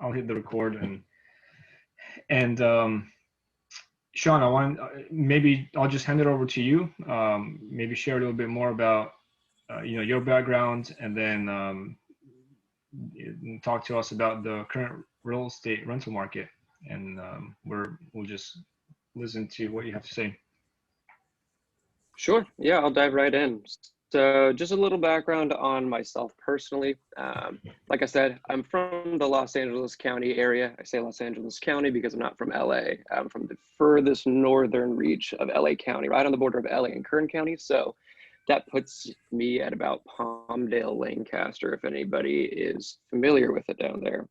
I'll hit the record. And Sean, I want maybe I'll just hand it over to you. Maybe share a little bit more about your background, and then talk to us about the current real estate rental market, and we'll just listen to what you have to say. Sure. Yeah, I'll dive right in. So just a little background on myself personally. Like I said, I'm from the Los Angeles County area. I say Los Angeles County because I'm not from LA. I'm from the furthest northern reach of LA County, right on the border of LA and Kern County. So that puts me at about Palmdale, Lancaster, if anybody is familiar with it down there.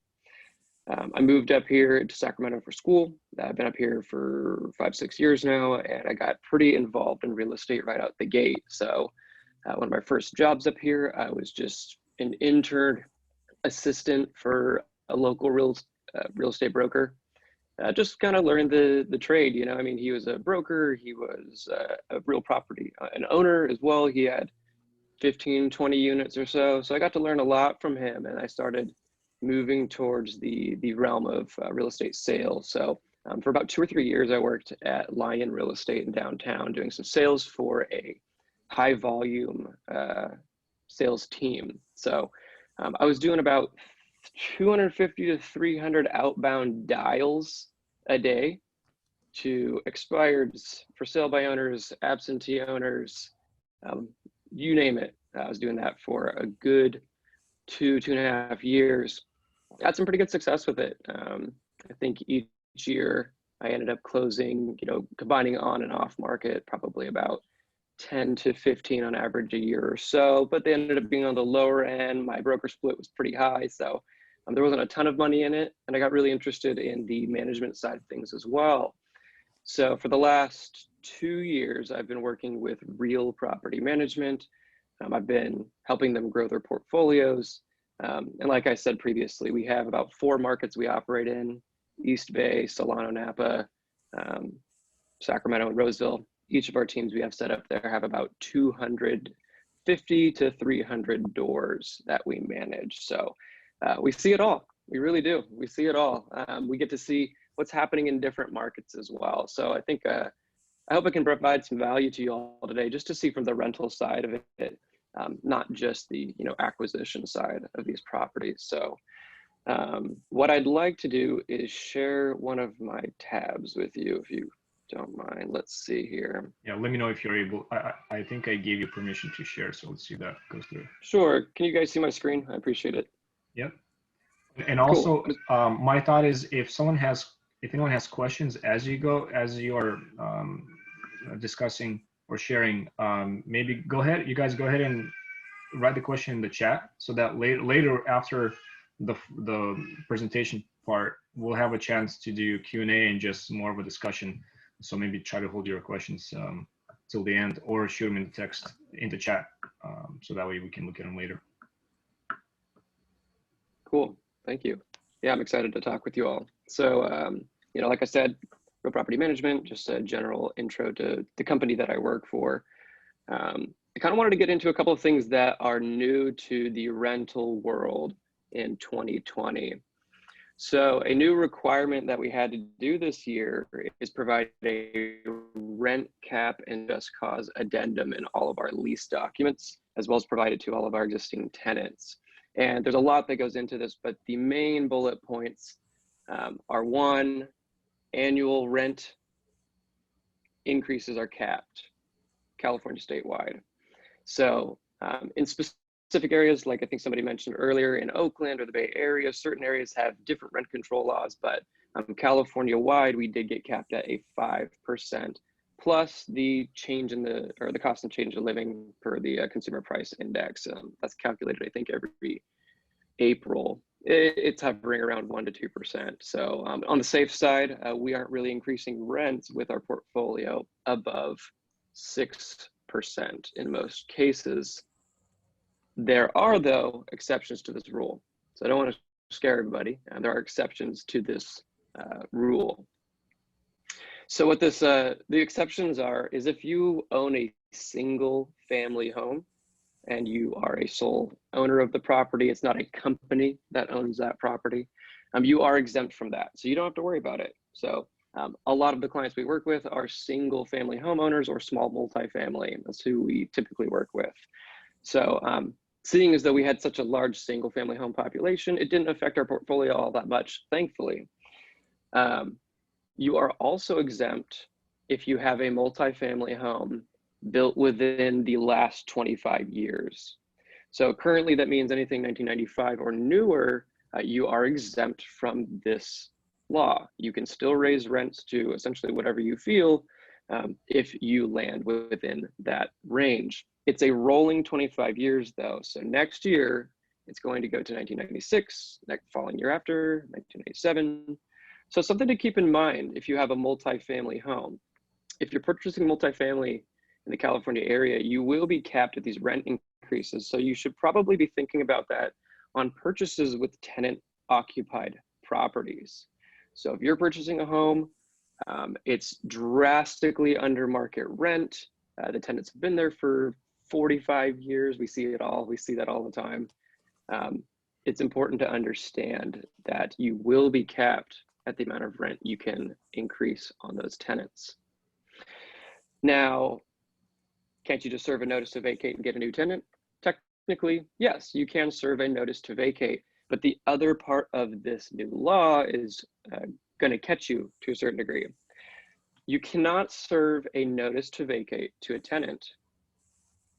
I moved up here to Sacramento for school. I've been up here for 5-6 years now, and I got pretty involved in real estate right out the gate. So one of my first jobs up here, I was just an intern assistant for a local real estate broker. Just kind of learned the trade, you know. I mean, he was a broker, he was a real property, an owner as well. He had 15, 20 units or so. So I got to learn a lot from him, and I started moving towards the realm of real estate sales. So for about 2 or 3 years, I worked at Lion Real Estate in downtown doing some sales for a high volume sales team. So I was doing about 250 to 300 outbound dials a day to expireds, for sale by owners, absentee owners, you name it. I was doing that for a good 2.5 years. Had some pretty good success with it. I think each year I ended up closing, combining on and off market, probably about 10 to 15 on average a year or so, but they ended up being on the lower end. My broker split was pretty high, so there wasn't a ton of money in it, and I got really interested in the management side of things as well. So for the last 2 years, I've been working with Real Property Management. I've been helping them grow their portfolios. And like I said previously, we have about 4 markets we operate in: East Bay, Solano, Napa, Sacramento, and Roseville. Each of our teams we have set up there have about 250 to 300 doors that we manage. So we see it all. We really do. We see it all. We get to see what's happening in different markets as well. So I think I hope I can provide some value to you all today, just to see from the rental side of it, not just the acquisition side of these properties. So what I'd like to do is share one of my tabs with you, if you don't mind. Let's see here. Yeah, let me know if you're able. I think I gave you permission to share, so let's see if that goes through. Sure. Can you guys see my screen? I appreciate it. Yep. And also, cool. My thought is, if anyone has questions as you are discussing or sharing, maybe you guys go ahead and write the question in the chat, so that later after the presentation part, we'll have a chance to do Q&A and just more of a discussion. So maybe try to hold your questions till the end, or shoot them in the chat, so that way we can look at them later. Cool. Thank you. Yeah, I'm excited to talk with you all. So, like I said, Real Property Management, just a general intro to the company that I work for. I kind of wanted to get into a couple of things that are new to the rental world in 2020. So a new requirement that we had to do this year is provide a rent cap and just cause addendum in all of our lease documents, as well as provide it to all of our existing tenants. And there's a lot that goes into this, but the main bullet points are: 1, annual rent increases are capped, California statewide. So in specific areas, like I think somebody mentioned earlier, in Oakland or the Bay Area, certain areas have different rent control laws, but California-wide, we did get capped at a 5%, plus the change in the cost and change of living per the consumer price index. That's calculated, I think, every April. It's hovering around 1 to 2%. So on the safe side, we aren't really increasing rents with our portfolio above 6% in most cases. There are, though, exceptions to this rule. So I don't want to scare everybody. There are exceptions to this rule. So what the exceptions are is if you own a single family home and you are a sole owner of the property, it's not a company that owns that property, you are exempt from that. So you don't have to worry about it. So a lot of the clients we work with are single family homeowners or small multifamily. That's who we typically work with. So seeing as though we had such a large single family home population, it didn't affect our portfolio all that much, thankfully. You are also exempt if you have a multifamily home built within the last 25 years. So currently that means anything 1995 or newer, you are exempt from this law. You can still raise rents to essentially whatever you feel if you land within that range. It's a rolling 25 years though. So next year, it's going to go to 1996, next following year after, 1997. So something to keep in mind if you have a multifamily home. If you're purchasing multifamily in the California area, you will be capped at these rent increases. So you should probably be thinking about that on purchases with tenant occupied properties. So if you're purchasing a home, it's drastically under market rent. The tenants have been there for 45 years. We see it all. We see that all the time. It's important to understand that you will be capped at the amount of rent you can increase on those tenants. Now, can't you just serve a notice to vacate and get a new tenant? Technically, yes, you can serve a notice to vacate, but the other part of this new law is going to catch you to a certain degree. You cannot serve a notice to vacate to a tenant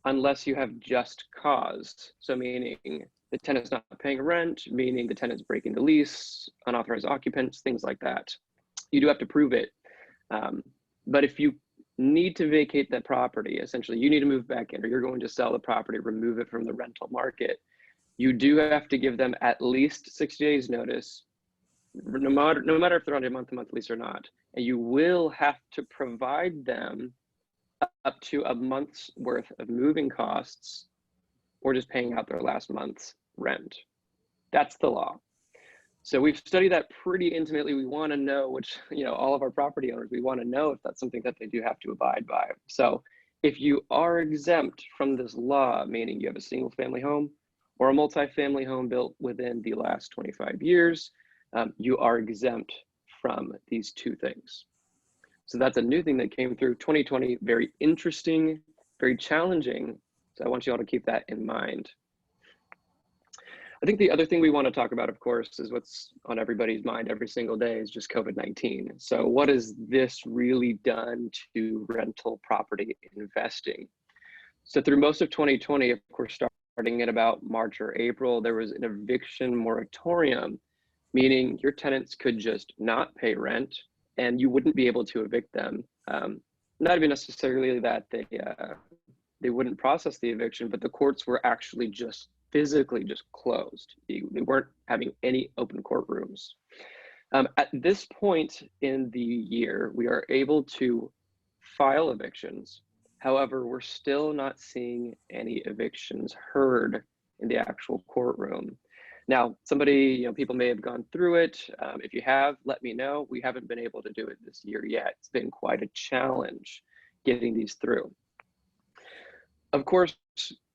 unless you have just cause. So meaning the tenant's not paying rent, meaning the tenant's breaking the lease, unauthorized occupants, things like that. You do have to prove it. But if you need to vacate that property, essentially you need to move back in, or you're going to sell the property, remove it from the rental market, you do have to give them at least 60 days notice, no matter if they're on a month-to-month lease or not. And you will have to provide them up to a month's worth of moving costs or just paying out their last month's rent. That's the law. So we've studied that pretty intimately. We want to know which, all of our property owners, we want to know if that's something that they do have to abide by. So if you are exempt from this law, meaning you have a single family home or a multifamily home built within the last 25 years, you are exempt from these two things. So that's a new thing that came through 2020, very interesting, very challenging. So I want you all to keep that in mind. I think the other thing we want to talk about, of course, is what's on everybody's mind every single day is just COVID-19. So what has this really done to rental property investing? So through most of 2020, of course, starting in about March or April, there was an eviction moratorium, meaning your tenants could just not pay rent and you wouldn't be able to evict them. Not even necessarily that they wouldn't process the eviction, but the courts were actually just physically just closed. They weren't having any open courtrooms. At this point in the year, we are able to file evictions. However, we're still not seeing any evictions heard in the actual courtroom. Now, people may have gone through it. If you have, let me know. We haven't been able to do it this year yet. It's been quite a challenge getting these through. Of course,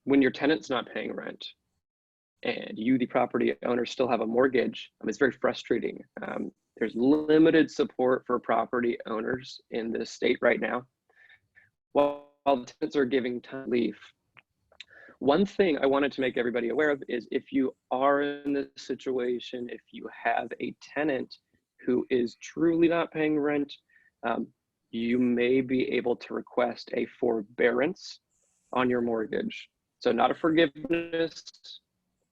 when your tenant's not paying rent and you, the property owner, still have a mortgage, it's very frustrating. There's limited support for property owners in this state right now, while the tenants are giving time relief. One thing I wanted to make everybody aware of is if you are in this situation, if you have a tenant who is truly not paying rent, you may be able to request a forbearance on your mortgage. So not a forgiveness,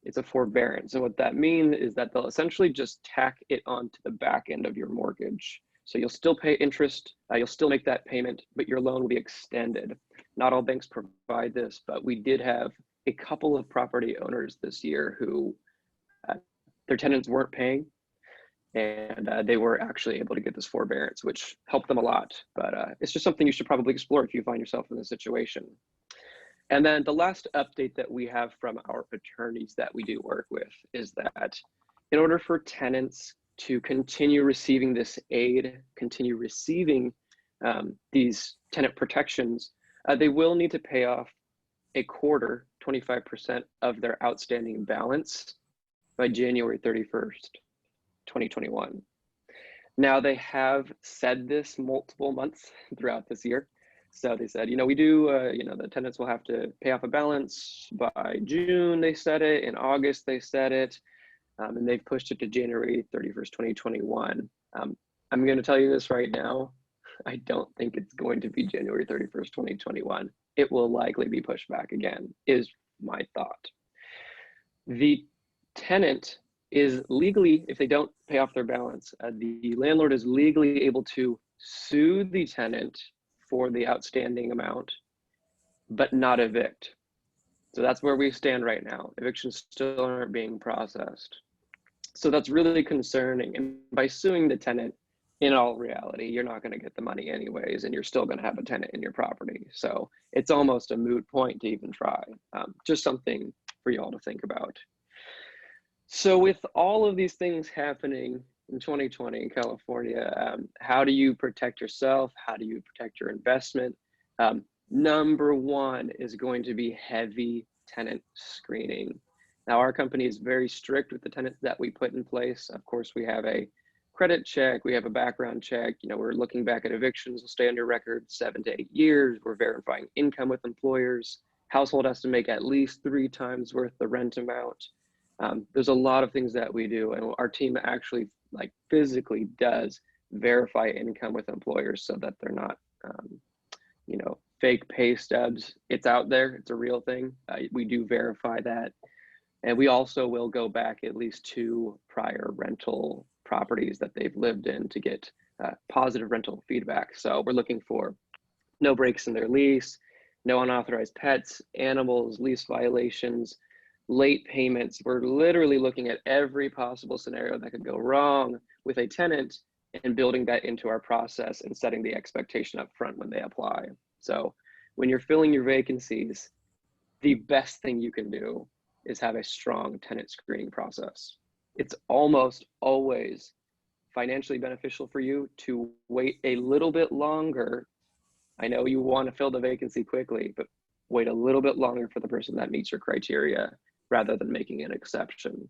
it's a forbearance. And what that means is that they'll essentially just tack it onto the back end of your mortgage. So you'll still pay interest, you'll still make that payment, but your loan will be extended. Not all banks provide this, but we did have a couple of property owners this year who their tenants weren't paying, and they were actually able to get this forbearance, which helped them a lot. But it's just something you should probably explore if you find yourself in this situation. And then the last update that we have from our attorneys that we do work with is that in order for tenants to continue receiving this aid, continue receiving these tenant protections, they will need to pay off a quarter, 25% of their outstanding balance by January 31st. 2021. Now, they have said this multiple months throughout this year. So they said, we do, the tenants will have to pay off a balance by June, they said it. In August, they said it. And they've pushed it to January 31st, 2021. I'm going to tell you this right now. I don't think it's going to be January 31st, 2021. It will likely be pushed back again, is my thought. The tenant is legally, if they don't pay off their balance, the landlord is legally able to sue the tenant for the outstanding amount, but not evict. So that's where we stand right now. Evictions still aren't being processed. So that's really concerning. And by suing the tenant, in all reality, you're not going to get the money anyways, and you're still going to have a tenant in your property. So it's almost a moot point to even try. Just something for y'all to think about. So with all of these things happening in 2020 in California, how do you protect yourself? How do you protect your investment? Number one is going to be heavy tenant screening. Now, our company is very strict with the tenants that we put in place. Of course, we have a credit check, we have a background check. We're looking back at evictions, will stay on your record 7 to 8 years. We're verifying income with employers. Household has to make at least 3 times worth the rent amount. There's a lot of things that we do, and our team actually physically does verify income with employers so that they're not, fake pay stubs. It's out there, it's a real thing. We do verify that. And we also will go back at least 2 prior rental properties that they've lived in to get positive rental feedback. So we're looking for no breaks in their lease, no unauthorized pets, animals, lease violations, late payments. We're literally looking at every possible scenario that could go wrong with a tenant and building that into our process and setting the expectation up front when they apply. So when you're filling your vacancies, the best thing you can do is have a strong tenant screening process. It's almost always financially beneficial for you to wait a little bit longer. I know you want to fill the vacancy quickly, but wait a little bit longer for the person that meets your criteria rather than making an exception.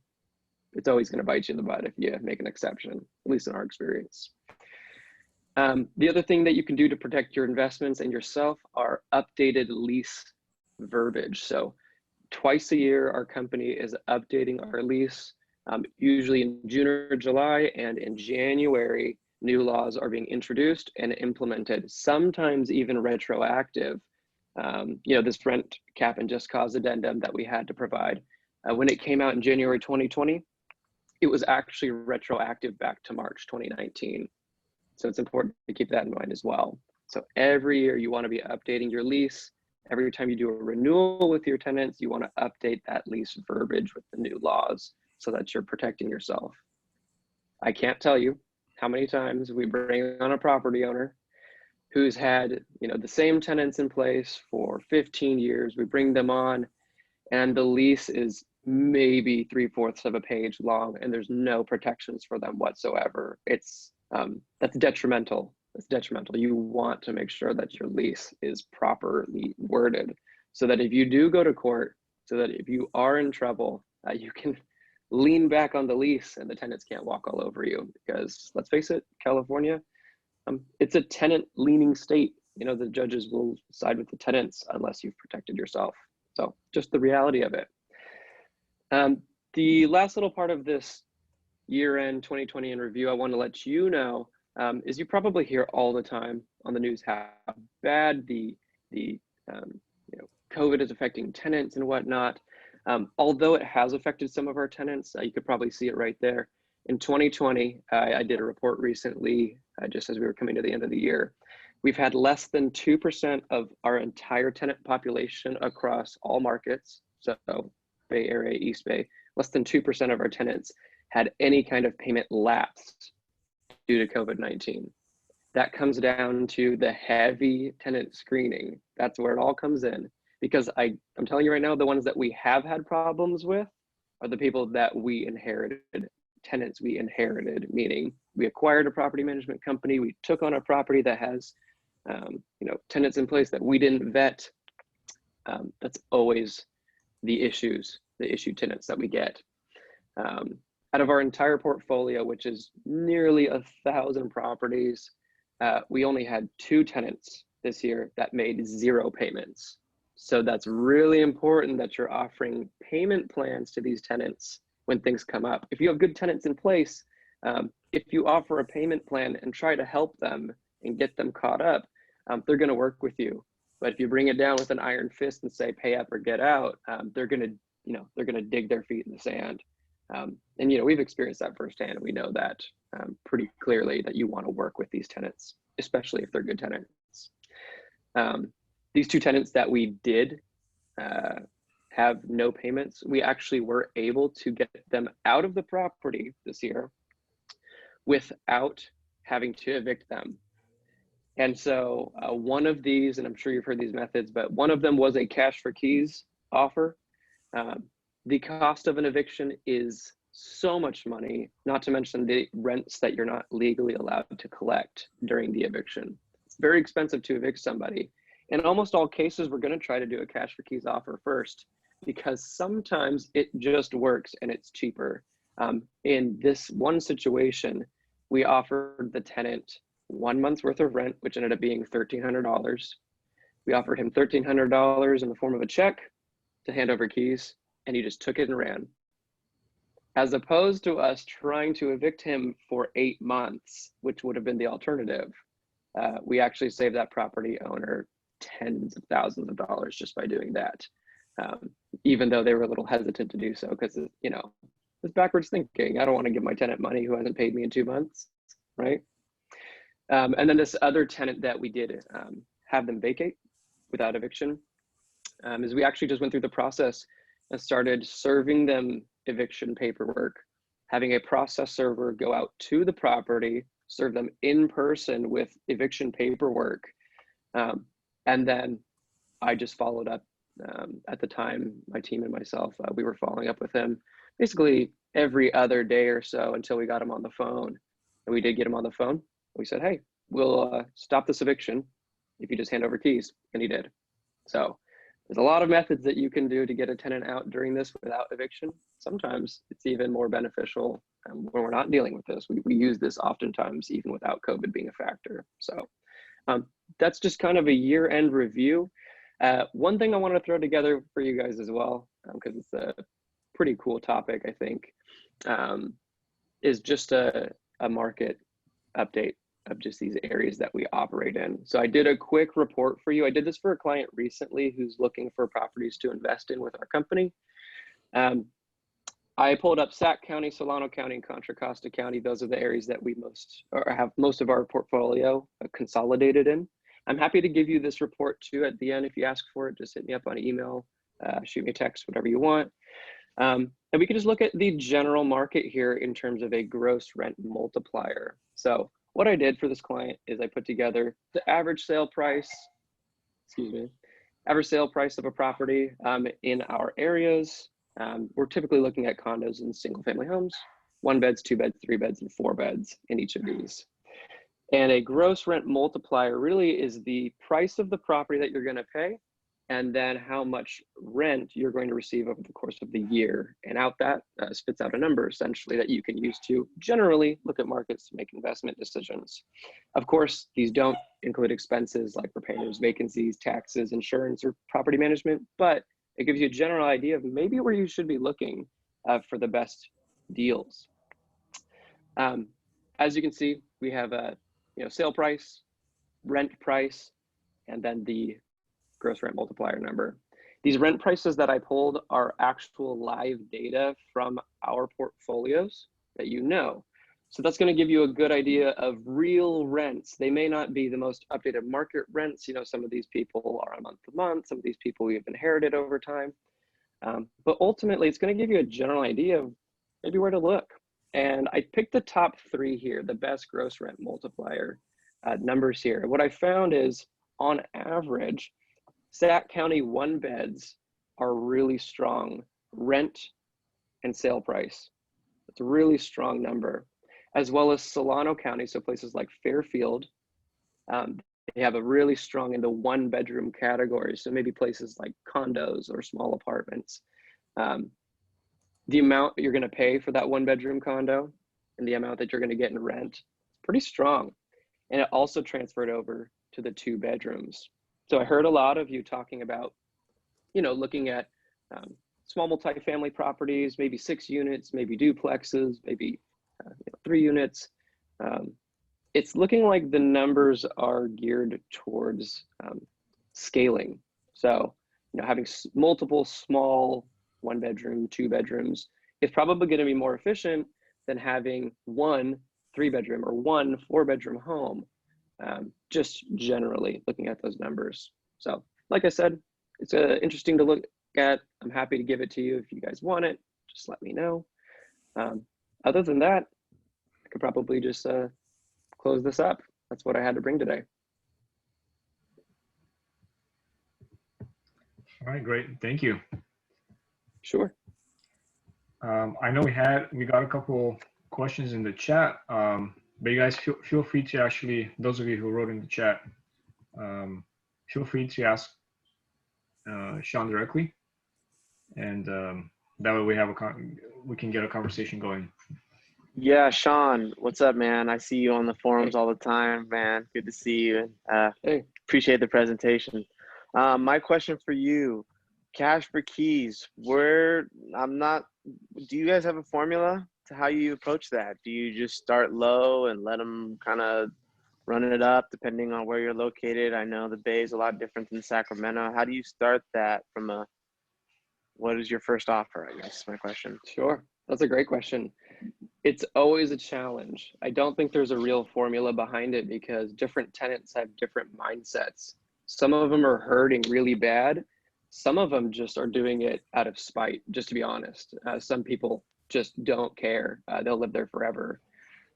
It's always going to bite you in the butt if you make an exception, at least in our experience. The other thing that you can do to protect your investments and yourself are updated lease verbiage. So twice a year, our company is updating our lease, usually in June or July, and in January, new laws are being introduced and implemented, sometimes even retroactive. This rent cap and just cause addendum that we had to provide, when it came out in January 2020, it was actually retroactive back to March 2019. So it's important to keep that in mind as well. So every year you want to be updating your lease. Every time you do a renewal with your tenants, you want to update that lease verbiage with the new laws so that you're protecting yourself. I can't tell you how many times we bring on a property owner who's had, the same tenants in place for 15 years. We bring them on and the lease is maybe 3/4 of a page long and there's no protections for them whatsoever. That's detrimental. It's detrimental. You want to make sure that your lease is properly worded so that if you do go to court, so that if you are in trouble, you can lean back on the lease and the tenants can't walk all over you. Because let's face it, California, it's a tenant leaning state. The judges will side with the tenants unless you've protected yourself. So just the reality of it. The last little part of this year-end 2020 in review, I want to let you know is you probably hear all the time on the news how bad the COVID is affecting tenants and whatnot. Although it has affected some of our tenants, you could probably see it right there. In 2020, I did a report recently, just as we were coming to the end of the year. We've had less than 2% of our entire tenant population across all markets, so Bay Area, East Bay, less than 2% of our tenants had any kind of payment lapse due to COVID-19. That comes down to the heavy tenant screening. That's where it all comes in. Because I'm telling you right now, the ones that we have had problems with are the people that we inherited, tenants we inherited, meaning we acquired a property management company, we took on a property that has tenants in place that we didn't vet. That's always the issue tenants that we get. Out of our entire portfolio, which is nearly 1,000 properties, we only had 2 tenants this year that made 0 payments. So that's really important that you're offering payment plans to these tenants when things come up. If you have good tenants in place, if you offer a payment plan and try to help them and get them caught up, they're going to work with you. But if you bring it down with an iron fist and say pay up or get out, they're going to dig their feet in the sand. And we've experienced that firsthand. We know that pretty clearly, that you want to work with these tenants, especially if they're good tenants. These 2 tenants that we did have no payments, we actually were able to get them out of the property this year without having to evict them. And so one of these, and I'm sure you've heard these methods, but one of them was a cash for keys offer. The cost of an eviction is so much money, not to mention the rents that you're not legally allowed to collect during the eviction. It's very expensive to evict somebody. In almost all cases, we're going to try to do a cash for keys offer first, because sometimes it just works and it's cheaper. In this one situation, we offered the tenant 1 month's worth of rent, which ended up being $1,300. We offered him $1,300 in the form of a check to hand over keys, and he just took it and ran. As opposed to us trying to evict him for 8 months, which would have been the alternative. We actually saved that property owner tens of thousands of dollars just by doing that. Even though they were a little hesitant to do so, because it's backwards thinking. I don't want to give my tenant money who hasn't paid me in 2 months, right? And then this other tenant that we did have them vacate without eviction is we actually just went through the process and started serving them eviction paperwork, having a process server go out to the property, serve them in person with eviction paperwork. And then I just followed up. At the time, my team and myself, we were following up with him basically every other day or so until we got him on the phone. And we did get him on the phone. We said, hey, we'll stop this eviction if you just hand over keys. And he did. So there's a lot of methods that you can do to get a tenant out during this without eviction. Sometimes it's even more beneficial when we're not dealing with this. We use this oftentimes even without COVID being a factor. So that's just kind of a year-end review. One thing I want to throw together for you guys as well, because it's a pretty cool topic, I think, is just a market update of just these areas that we operate in. So I did a quick report for you. I did this for a client recently who's looking for properties to invest in with our company. I pulled up Sac County, Solano County, and Contra Costa County. Those are the areas that we have most of our portfolio consolidated in. I'm happy to give you this report too at the end. If you ask for it, just hit me up on email, shoot me a text, whatever you want. And we can just look at the general market here in terms of a gross rent multiplier. So what I did for this client is I put together the average sale price, average sale price of a property in our areas. We're typically looking at condos and single family homes, 1 beds, 2 beds, 3 beds, and 4 beds in each of these. And a gross rent multiplier really is the price of the property that you're going to pay, and then how much rent you're going to receive over the course of the year. And out that spits out a number essentially that you can use to generally look at markets to make investment decisions. Of course, these don't include expenses like repairs, vacancies, taxes, insurance, or property management, but it gives you a general idea of maybe where you should be looking for the best deals. As you can see, we have a sale price, rent price, and then the gross rent multiplier number. These rent prices that I pulled are actual live data from our portfolios that So that's going to give you a good idea of real rents. They may not be the most updated market rents. Some of these people are on month to month. Some of these people we have inherited over time. But ultimately, it's going to give you a general idea of maybe where to look. And I picked the top 3 here, the best gross rent multiplier numbers here. What I found is, on average, Sac County 1 beds are really strong rent and sale price. It's a really strong number, as well as Solano County. So places like Fairfield, they have a really strong in the 1 bedroom category. So maybe places like condos or small apartments. the amount you're going to pay for that 1-bedroom condo and the amount that you're going to get in rent is pretty strong. And it also transferred over to the 2 bedrooms. So I heard a lot of you talking about, looking at small multifamily properties, maybe 6 units, maybe duplexes, maybe 3 units. It's looking like the numbers are geared towards scaling. So, having multiple small 1-bedroom, 2 bedrooms is probably going to be more efficient than having 1 3-bedroom or 1 4-bedroom home, just generally looking at those numbers. So like I said, it's interesting to look at. I'm happy to give it to you. If you guys want it, just let me know. Other than that, I could probably just close this up. That's what I had to bring today. All right, great. Thank you. Sure. I know we got a couple questions in the chat, but you guys feel free to actually, those of you who wrote in the chat, feel free to ask Sean directly, and that way we can get a conversation going. Yeah, Sean, what's up, man? I see you on the forums all the time, man. Good to see you. Hey. Appreciate the presentation. My question for you, cash for keys, do you guys have a formula to how you approach that? Do you just start low and let them kind of run it up depending on where you're located? I know the Bay is a lot different than Sacramento. How do you start that what is your first offer, I guess is my question. Sure, that's a great question. It's always a challenge. I don't think there's a real formula behind it because different tenants have different mindsets. Some of them are hurting really bad. Some of them just are doing it out of spite, just to be honest. Some people just don't care. They'll live there forever.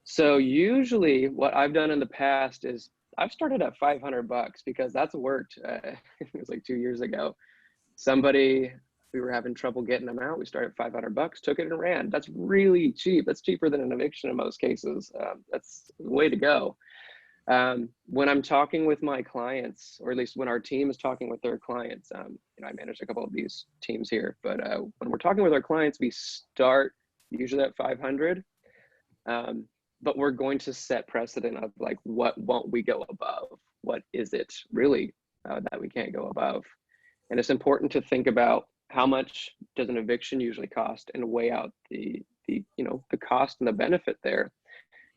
So usually what I've done in the past is I've started at $500 because that's worked. It was like 2 years ago. We were having trouble getting them out. We started at $500, took it and ran. That's really cheap. That's cheaper than an eviction in most cases. That's the way to go. When I'm talking with my clients, or at least when our team is talking with their clients, I manage a couple of these teams here, but when we're talking with our clients, we start usually at 500, but we're going to set precedent of like, what won't we go above? What is it really that we can't go above? And it's important to think about how much does an eviction usually cost and weigh out the cost and the benefit there.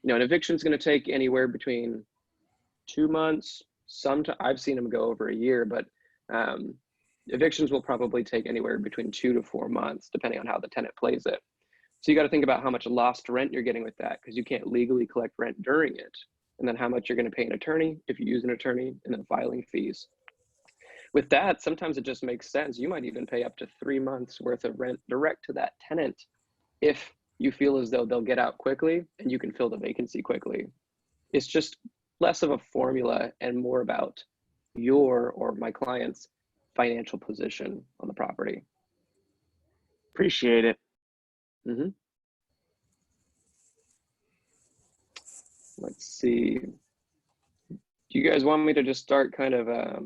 An eviction is going to take anywhere between 2 months. I've seen them go over a year, but evictions will probably take anywhere between 2 to 4 months, depending on how the tenant plays it. So you got to think about how much lost rent you're getting with that, because you can't legally collect rent during it. And then how much you're going to pay an attorney if you use an attorney, and then filing fees. With that, sometimes it just makes sense. You might even pay up to 3 months worth of rent direct to that tenant if you feel as though they'll get out quickly and you can fill the vacancy quickly. It's just less of a formula and more about your or my client's financial position on the property. Appreciate it. Mm-hmm. Let's see. Do you guys want me to just start kind of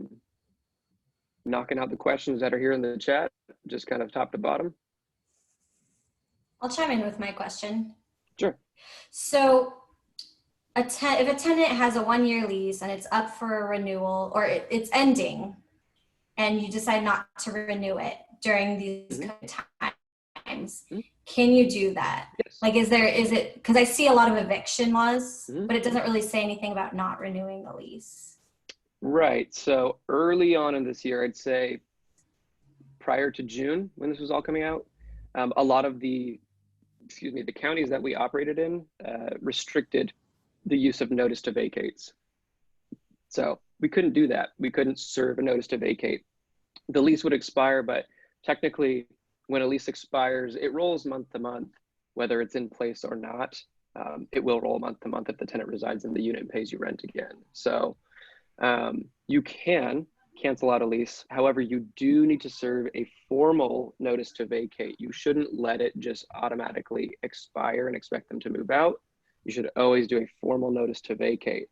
knocking out the questions that are here in the chat, just kind of top to bottom? I'll chime in with my question. Sure. So if a tenant has a 1-year lease and it's up for a renewal, or it's ending, and you decide not to renew it during these kind of times, can you do that? Yes. Like, is it, because I see a lot of eviction laws, but it doesn't really say anything about not renewing the lease. Right. So early on in this year, I'd say prior to June, when this was all coming out, a lot of the counties that we operated in restricted the use of notice to vacates. So we couldn't do that. We couldn't serve a notice to vacate. The lease would expire, but technically when a lease expires, it rolls month to month, whether it's in place or not. It will roll month to month if the tenant resides in the unit and pays you rent again. So you can cancel out a lease. However, you do need to serve a formal notice to vacate. You shouldn't let it just automatically expire and expect them to move out. You should always do a formal notice to vacate.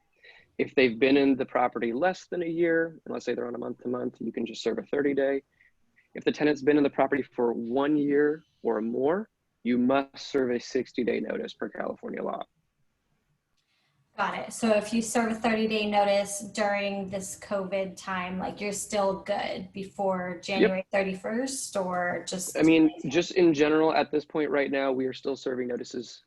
If they've been in the property less than a year, and let's say they're on a month to month, you can just serve a 30-day. If the tenant's been in the property for 1 year or more, you must serve a 60-day notice per California law. Got it. So if you serve a 30-day notice during this COVID time, like you're still good before January 31st, or just? I mean, just in general, at this point right now, we are still serving notices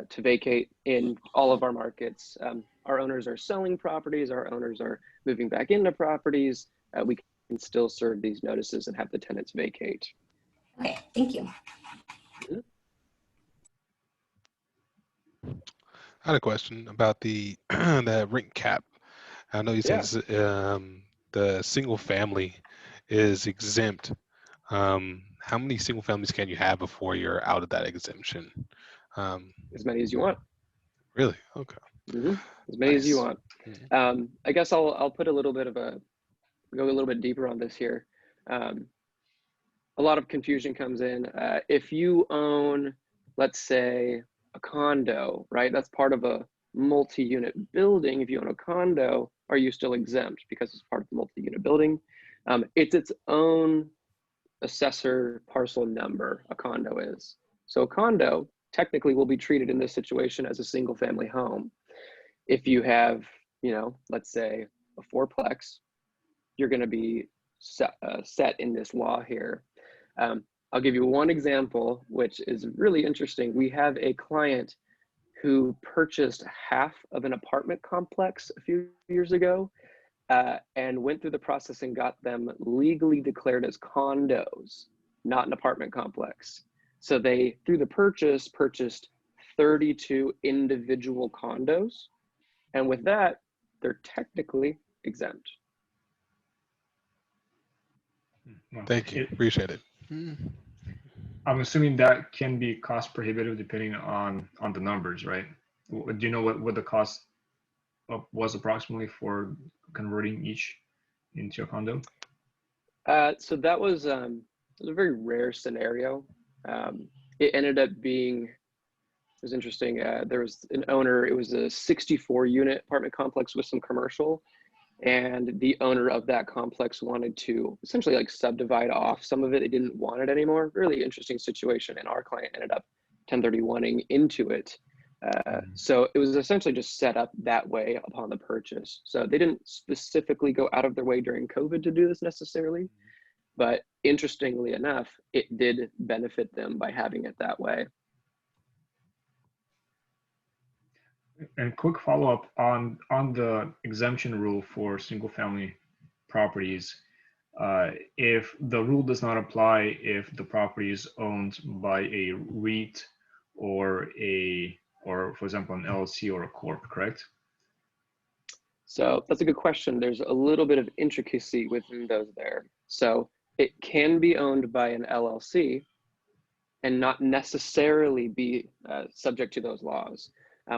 to vacate in all of our markets. Our owners are selling properties. Our owners are moving back into properties. We can still serve these notices and have the tenants vacate. Okay, thank you. I had a question about the the rent cap. I know you said the single family is exempt. How many single families can you have before you're out of that exemption? As many as you want. Really? Okay. As many as you want. Mm-hmm. I guess I'll put a little bit of go a little bit deeper on this here. A lot of confusion comes in. If you own, let's say, a condo, right? That's part of a multi-unit building. If you own a condo, are you still exempt because it's part of the multi-unit building? It's its own assessor parcel number, a condo is. So a condo technically will be treated in this situation as a single family home. If you have, let's say a fourplex, you're going to be set in this law here. I'll give you one example, which is really interesting. We have a client who purchased half of an apartment complex a few years ago and went through the process and got them legally declared as condos, not an apartment complex. So they, through the purchase, purchased 32 individual condos. And with that, they're technically exempt. Thank you. Appreciate it. I'm assuming that can be cost prohibitive depending on the numbers, right? Do you know what the cost was approximately for converting each into a condo? So that was a very rare scenario. It ended up being, it was interesting. There was an owner, it was a 64-unit apartment complex with some commercial. And the owner of that complex wanted to essentially like subdivide off some of it. They didn't want it anymore. Really interesting situation. And our client ended up 1031ing into it. So it was essentially just set up that way upon the purchase. So they didn't specifically go out of their way during COVID to do this necessarily. But interestingly enough, it did benefit them by having it that way. And quick follow-up on the exemption rule for single-family properties. If the rule does not apply if the property is owned by a REIT or for example, an LLC or a corp, correct? So that's a good question. There's a little bit of intricacy within those there. So it can be owned by an LLC and not necessarily be subject to those laws.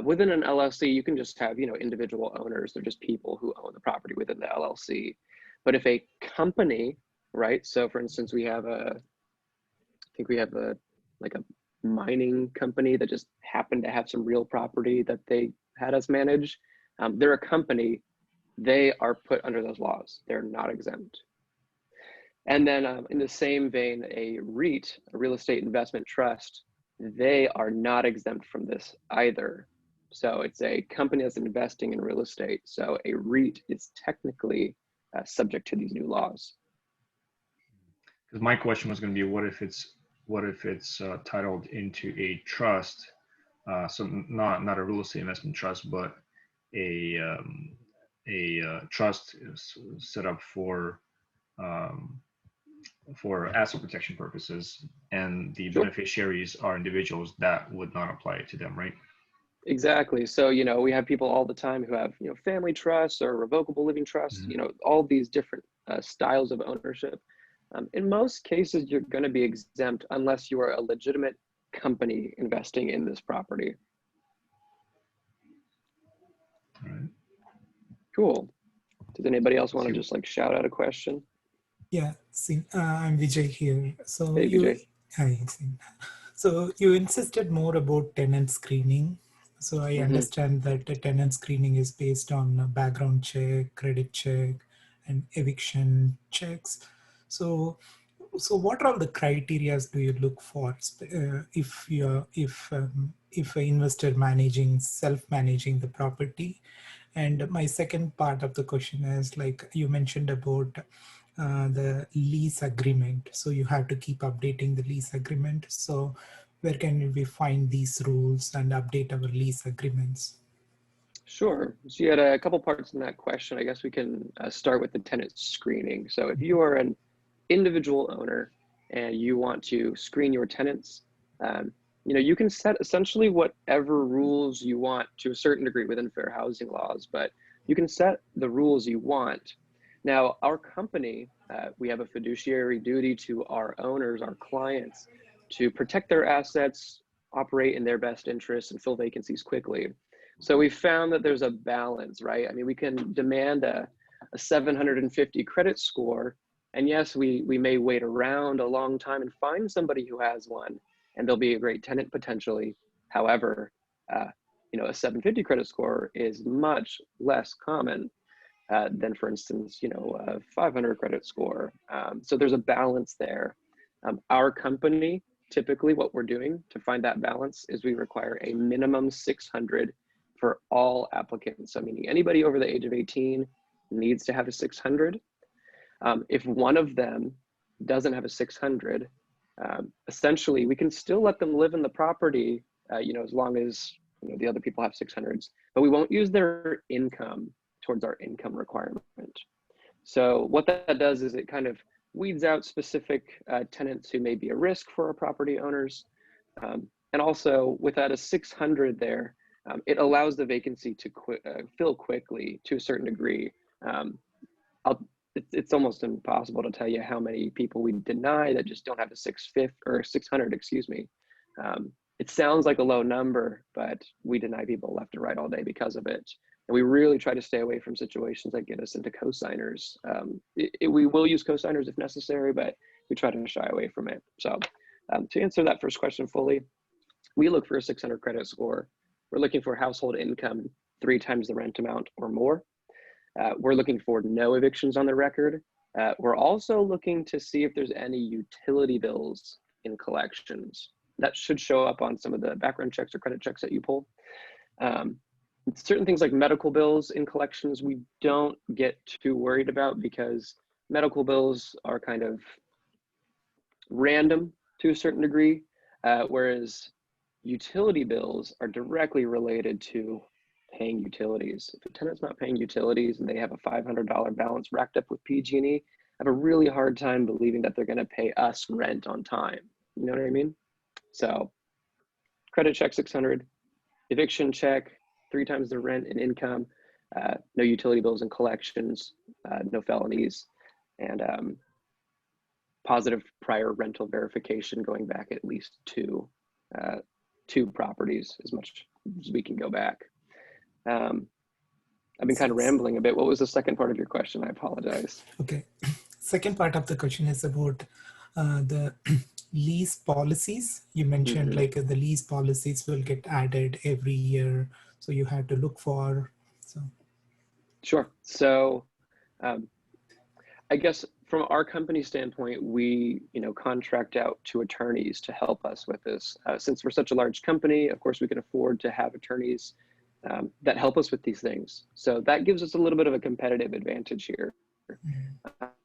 Within an LLC, you can just have, individual owners. They're just people who own the property within the LLC. But if a company, right? So for instance, I think we have a mining company that just happened to have some real property that they had us manage. They're a company. They are put under those laws. They're not exempt. And then in the same vein, a REIT, a real estate investment trust, they are not exempt from this either. So it's a company that's investing in real estate. So a REIT is technically subject to these new laws. Because my question was going to be, what if it's titled into a trust? So not a real estate investment trust, but a trust is set up for asset protection purposes, and the beneficiaries are individuals. That would not apply to them, right? Exactly. So, we have people all the time who have, family trusts or revocable living trusts, all these different styles of ownership. In most cases, you're going to be exempt unless you are a legitimate company investing in this property. All right. Cool. Does anybody else want to just shout out a question? Yeah, I'm Vijay here. So hey, Vijay. Hi. So you insisted more about tenant screening. So I understand that the tenant screening is based on a background check, credit check, and eviction checks. So So what are all the criteria do you look for if an investor self-managing the property? And my second part of the question is, like you mentioned about the lease agreement. So you have to keep updating the lease agreement. So where can we find these rules and update our lease agreements? Sure. So you had a couple parts in that question. I guess we can start with the tenant screening. So if you are an individual owner and you want to screen your tenants, you can set essentially whatever rules you want to a certain degree within fair housing laws, but you can set the rules you want. Now, our company, we have a fiduciary duty to our owners, our clients, to protect their assets, operate in their best interests, and fill vacancies quickly. So we found that there's a balance, right? I mean, we can demand a 750 credit score, and yes, we may wait around a long time and find somebody who has one, and they'll be a great tenant potentially. However, a 750 credit score is much less common than, for instance, a 500 credit score. So there's a balance there. Our company, typically what we're doing to find that balance is we require a minimum 600 for all applicants. So meaning anybody over the age of 18 needs to have a 600. If one of them doesn't have a 600, essentially we can still let them live in the property, as long as the other people have 600s, but we won't use their income towards our income requirement. So what that does is it kind of weeds out specific tenants who may be a risk for our property owners. And also without a 600 there, it allows the vacancy to fill quickly to a certain degree. It's almost impossible to tell you how many people we deny that just don't have a 600, excuse me. It sounds like a low number, but we deny people left and right all day because of it. And we really try to stay away from situations that get us into cosigners. We will use cosigners if necessary, but we try to shy away from it. So to answer that first question fully, we look for a 600 credit score. We're looking for household income 3 times the rent amount or more. We're looking for no evictions on the record. We're also looking to see if there's any utility bills in collections. That should show up on some of the background checks or credit checks that you pull. Certain things like medical bills in collections, we don't get too worried about because medical bills are kind of random to a certain degree, whereas utility bills are directly related to paying utilities. If a tenant's not paying utilities and they have a $500 balance racked up with PG&E, I have a really hard time believing that they're going to pay us rent on time. You know what I mean? So credit check 600, eviction check 3 times the rent and income, no utility bills and collections, no felonies, and positive prior rental verification going back at least two properties, as much as we can go back. I've been kind of rambling a bit. What was the second part of your question? I apologize. Okay. Second part of the question is about the lease policies. You mentioned like the lease policies will get added every year, so you have to look for. So. Sure. So I guess from our company standpoint, we contract out to attorneys to help us with this. Since we're such a large company, of course, we can afford to have attorneys that help us with these things. So that gives us a little bit of a competitive advantage here.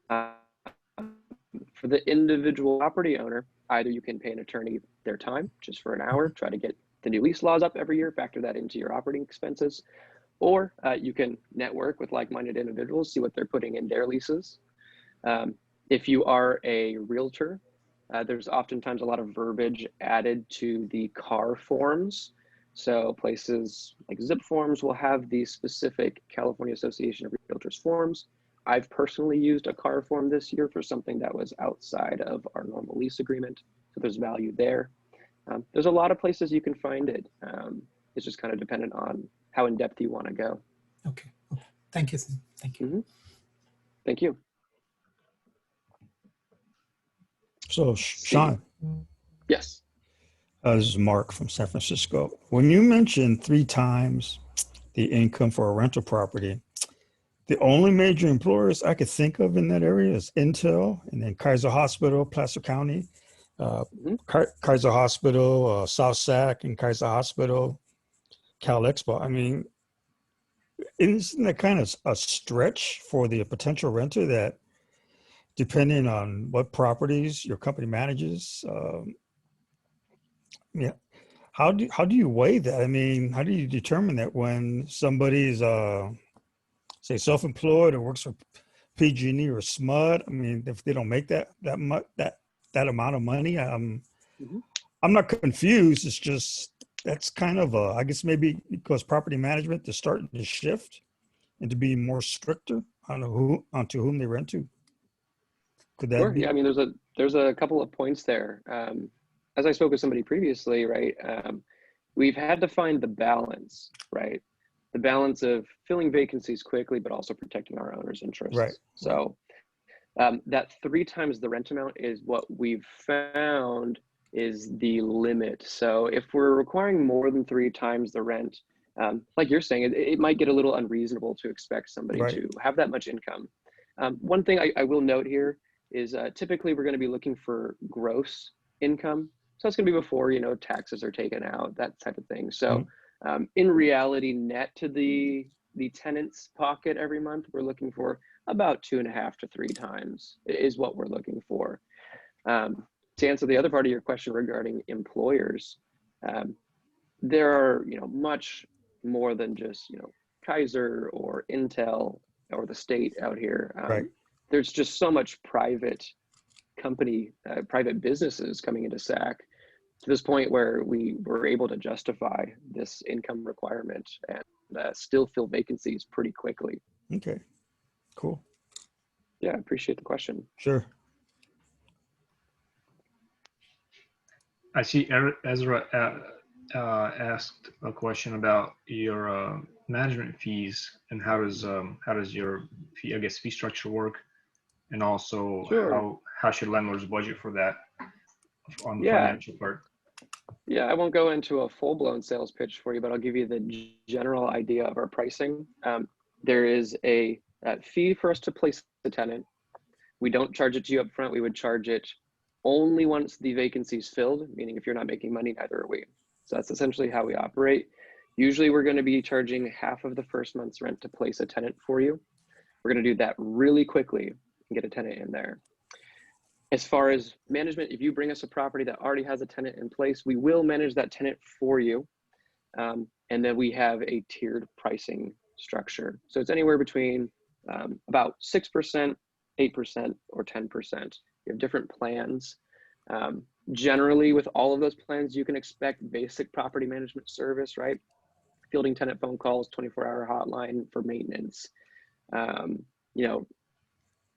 For the individual property owner, either you can pay an attorney their time just for an hour, try to get the new lease laws up every year, factor that into your operating expenses, or you can network with like-minded individuals, see what they're putting in their leases. If you are a realtor, there's oftentimes a lot of verbiage added to the CAR forms. So places like Zip Forms will have the specific California Association of Realtors forms. I've personally used a CAR form this year for something that was outside of our normal lease agreement. So there's value there. There's a lot of places you can find it. It's just kind of dependent on how in depth you want to go. Okay. Thank you, Sam. Thank you. Thank you. So, Sean. Yes. This is Mark from San Francisco. When you mentioned 3 times the income for a rental property, The only major employers I could think of in that area is Intel, and then Kaiser Hospital, Placer County, Kaiser Hospital, South Sac, and Kaiser Hospital, Cal Expo. I mean, isn't that kind of a stretch for the potential renter that, depending on what properties your company manages, yeah, how do you weigh that? I mean, how do you determine that when somebody's say self-employed or works for PG&E or SMUD? I mean, if they don't make that amount of money, I'm not confused. It's just that's kind of I guess maybe because property management is starting to shift and to be more stricter onto whom they rent to. Could that Sure. be? Yeah. I mean, there's a couple of points there. As I spoke with somebody previously, right? We've had to find the balance, right? The balance of filling vacancies quickly, but also protecting our owners' interests. Right. So that 3 times the rent amount is what we've found is the limit. So if we're requiring more than 3 times the rent, like you're saying, it might get a little unreasonable to expect somebody to have that much income. One thing I will note here is typically we're going to be looking for gross income. So it's going to be before, you know, taxes are taken out, that type of thing. So in reality, net to the tenant's pocket every month, we're looking for about 2.5 to 3 times is what we're looking for. To answer the other part of your question regarding employers, there are, you know, much more than just, you know, Kaiser or Intel or the state out here. There's just so much private company, private businesses coming into SAC to this point where we were able to justify this income requirement and still fill vacancies pretty quickly. Okay, cool. Yeah, I appreciate the question. Sure. I see Ezra asked a question about your management fees and how does your fee structure work, and also how should landlords budget for that on the financial part. Yeah, I won't go into a full-blown sales pitch for you, but I'll give you the general idea of our pricing. There is a fee for us to place the tenant. We don't charge it to you up front. We would charge it only once the vacancy is filled, meaning if you're not making money, neither are we. So that's essentially how we operate. Usually we're going to be charging half of the first month's rent to place a tenant for you. We're going to do that really quickly and get a tenant in there. As far as management, if you bring us a property that already has a tenant in place, we will manage that tenant for you. And then we have a tiered pricing structure. So it's anywhere between about 6%, 8%, or 10%. We have different plans. Generally, with all of those plans, you can expect basic property management service, right? Fielding tenant phone calls, 24-hour hotline for maintenance, you know,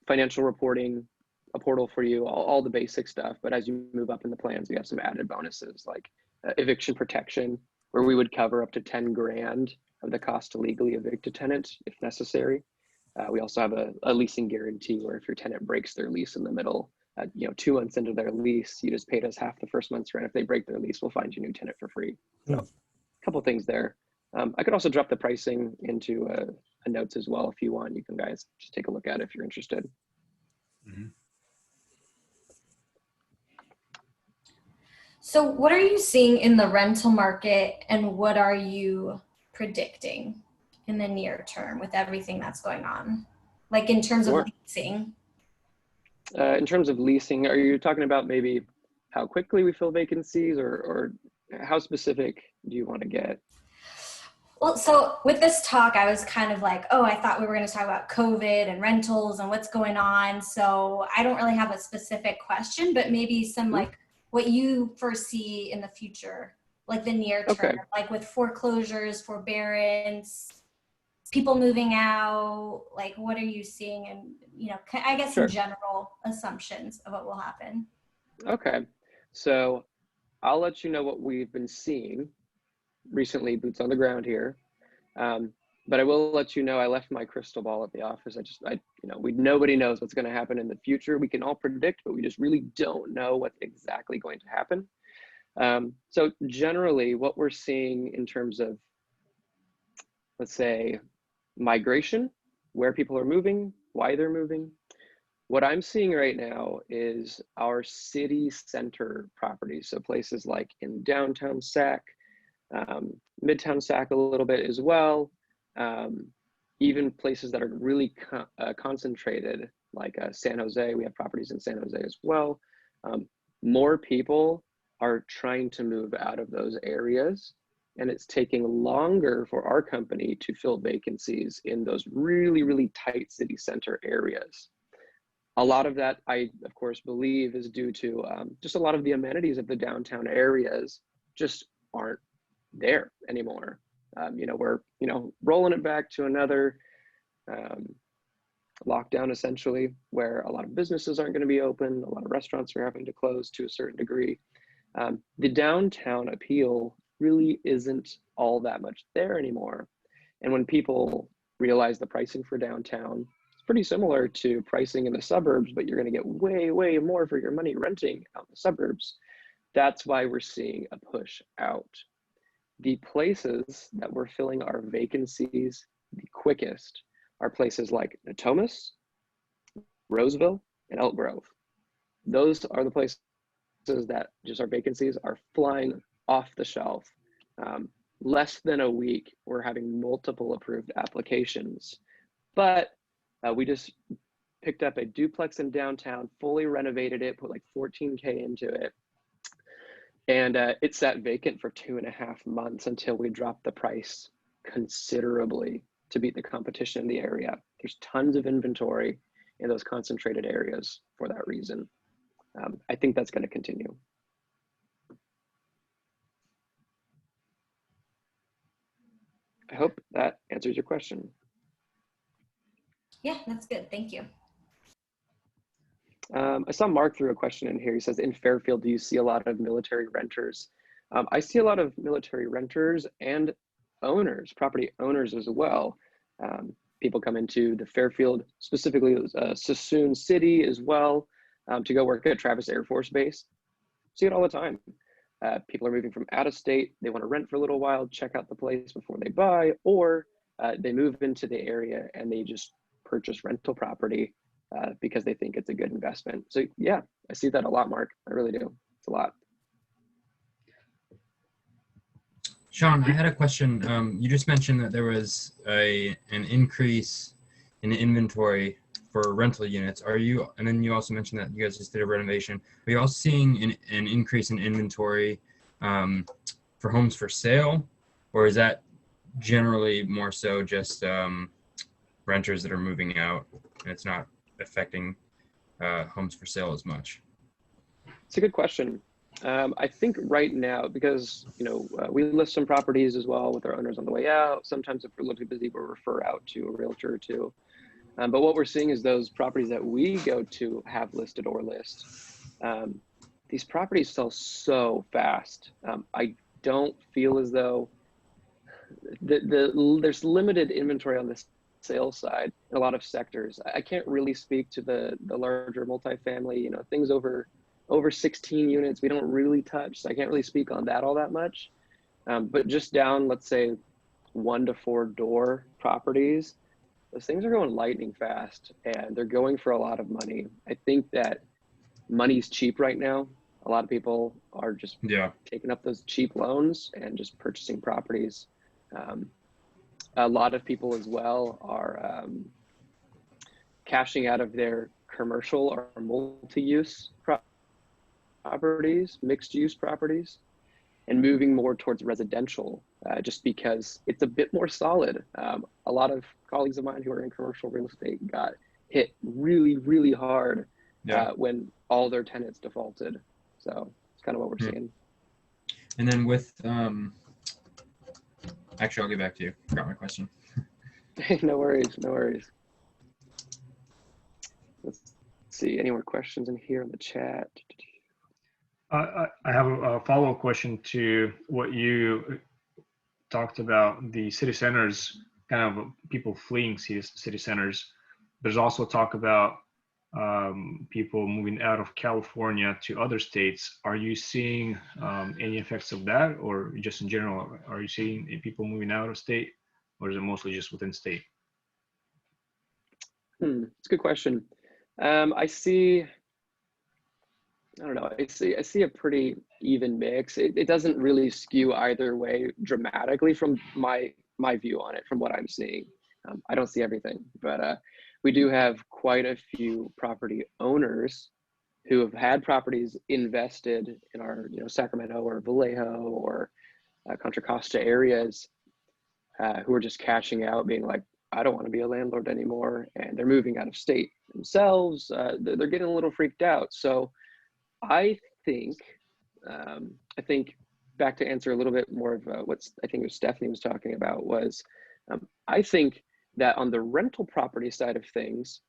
financial reporting, a portal for you, all the basic stuff. But as you move up in the plans, we have some added bonuses like eviction protection, where we would cover up to 10 grand of the cost to legally evict a tenant if necessary. We also have a leasing guarantee where if your tenant breaks their lease in the middle, you know, 2 months into their lease, you just paid us half the first month's rent. If they break their lease, we'll find you a new tenant for free. So a couple of things there. I could also drop the pricing into a notes as well if you want. You can guys just take a look at it if you're interested. So what are you seeing in the rental market, and what are you predicting in the near term with everything that's going on? Like in terms of leasing? In terms of leasing, are you talking about maybe how quickly we fill vacancies, or how specific do you want to get? Well, so with this talk, I was kind of like, oh, I thought we were going to talk about COVID and rentals and what's going on. So I don't really have a specific question, but maybe some like what you foresee in the future, like the near term, like with foreclosures, forbearance, people moving out, like what are you seeing? And, you know, I guess some general assumptions of what will happen. Okay. So I'll let you know what we've been seeing recently, boots on the ground here. But I will let you know, I left my crystal ball at the office. You know, nobody knows what's going to happen in the future. We can all predict, but we just really don't know what's exactly going to happen. So generally what we're seeing in terms of, let's say, migration, where people are moving, why they're moving. What I'm seeing right now is our city center properties. So places like in downtown Sac, midtown Sac a little bit as well. Even places that are really concentrated, like San Jose. We have properties in San Jose as well. More people are trying to move out of those areas, and it's taking longer for our company to fill vacancies in those really, really tight city center areas. A lot of that, I of course believe, is due to just a lot of the amenities of the downtown areas just aren't there anymore. We're rolling it back to another lockdown, essentially, where a lot of businesses aren't going to be open, a lot of restaurants are having to close to a certain degree. The downtown appeal really isn't all that much there anymore. And when people realize the pricing for downtown, it's pretty similar to pricing in the suburbs, but you're going to get way, way more for your money renting out in the suburbs. That's why we're seeing a push out. The places that we're filling our vacancies the quickest are places like Natomas, Roseville, and Elk Grove. Those are the places that just our vacancies are flying off the shelf. Less than a week, we're having multiple approved applications. But we just picked up a duplex in downtown, fully renovated it, put like $14K into it. And it sat vacant for 2.5 months until we dropped the price considerably to beat the competition in the area. There's tons of inventory in those concentrated areas for that reason. I think that's going to continue. I hope that answers your question. Yeah, that's good. Thank you. I saw Mark threw a question in here. He says, in Fairfield, do you see a lot of military renters? I see a lot of military renters and owners, property owners as well. People come into the Fairfield, specifically Sassoon City as well, to go work at Travis Air Force Base. See it all the time. People are moving from out of state. They want to rent for a little while, check out the place before they buy, or they move into the area and they just purchase rental property because they think it's a good investment. So yeah, I see that a lot, Mark. I really do. It's a lot. Sean, I had a question. You just mentioned that there was an increase in inventory for rental units. And then you also mentioned that you guys just did a renovation. Are you also seeing an increase in inventory for homes for sale? Or is that generally more so just renters that are moving out and it's not affecting homes for sale as much? It's a good question. I think right now, because we list some properties as well with our owners on the way out. Sometimes if we're a little too busy, we'll refer out to a realtor or two. But what we're seeing is those properties that we go to have listed or list. These properties sell so fast. I don't feel as though there's limited inventory on the sales side in a lot of sectors. I can't really speak to the larger multifamily, things over 16 units, we don't really touch. So I can't really speak on that all that much. But just down, let's say 1 to 4 door properties, those things are going lightning fast and they're going for a lot of money. I think that money's cheap right now. A lot of people are just taking up those cheap loans and just purchasing properties. A lot of people as well are cashing out of their commercial or multi-use properties, mixed use properties, and moving more towards residential just because it's a bit more solid. A lot of colleagues of mine who are in commercial real estate got hit really, really hard when all their tenants defaulted. So it's kind of what we're seeing. And then with, actually, I'll get back to you. Forgot my question. No worries, no worries. Let's see, any more questions in here in the chat? I have a follow-up question to what you talked about, the city centers, kind of people fleeing city centers. There's also talk about people moving out of California to other states. Are you seeing any effects of that, or just in general, are you seeing people moving out of state, or is it mostly just within state? It's a good question. I don't know. I see a pretty even mix. It doesn't really skew either way dramatically from my view on it, from what I'm seeing. I don't see everything, but we do have quite a few property owners who have had properties invested in our, Sacramento or Vallejo or Contra Costa areas, who are just cashing out, being like, I don't want to be a landlord anymore, and they're moving out of state themselves. They're getting a little freaked out. So I think, back to answer a little bit more of what I think it was Stephanie was talking about was, I think that on the rental property side of things,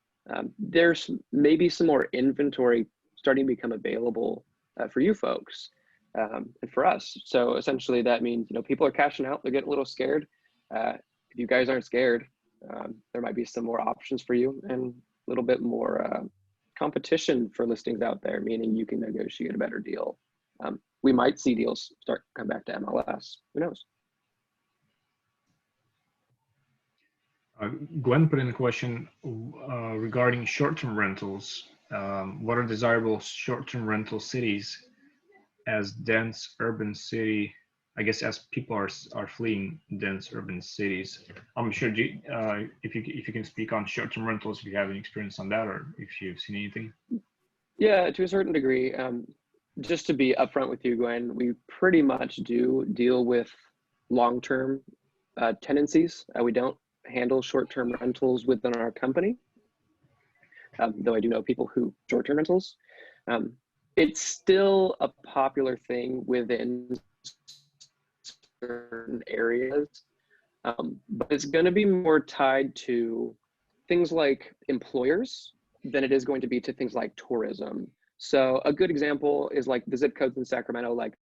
there's maybe some more inventory starting to become available for you folks and for us. So essentially that means, people are cashing out, they're getting a little scared. If you guys aren't scared, there might be some more options for you and a little bit more competition for listings out there, meaning you can negotiate a better deal. We might see deals start come back to MLS. Who knows? Gwen put in a question regarding short-term rentals. What are desirable short-term rental cities as dense urban city? I guess as people are fleeing dense urban cities. I'm sure if you can speak on short-term rentals, if you have any experience on that, or if you've seen anything. Yeah, to a certain degree. Just to be upfront with you, Gwen, we pretty much do deal with long-term tenancies. We don't handle short-term rentals within our company, though I do know people who short-term rentals. It's still a popular thing within certain areas, but it's going to be more tied to things like employers than it is going to be to things like tourism. So a good example is like the zip codes in Sacramento, like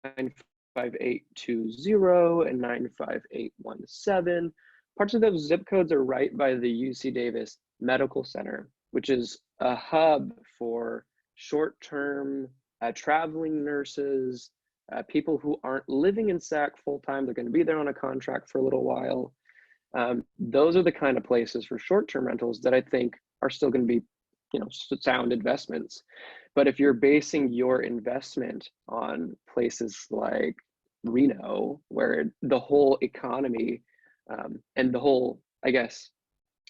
95820 and 95817. Parts of those zip codes are right by the UC Davis Medical Center, which is a hub for short-term traveling nurses, people who aren't living in Sac full-time. They're going to be there on a contract for a little while. Those are the kind of places for short-term rentals that I think are still going to be, sound investments. But if you're basing your investment on places like Reno, where the whole economy and the whole, I guess,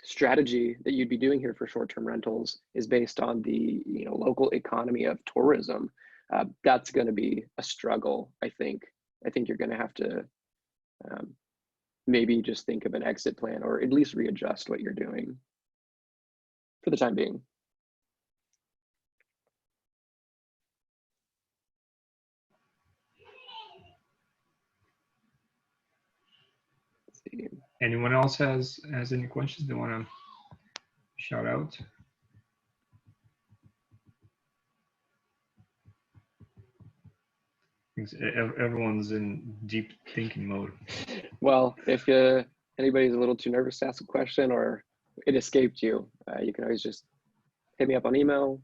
strategy that you'd be doing here for short-term rentals is based on the local economy of tourism, that's going to be a struggle. I think you're going to have to maybe just think of an exit plan, or at least readjust what you're doing for the time being. Let's see. Anyone else has any questions they want to shout out? Everyone's in deep thinking mode. Well, if anybody's a little too nervous to ask a question or it escaped you, you can always just hit me up on email,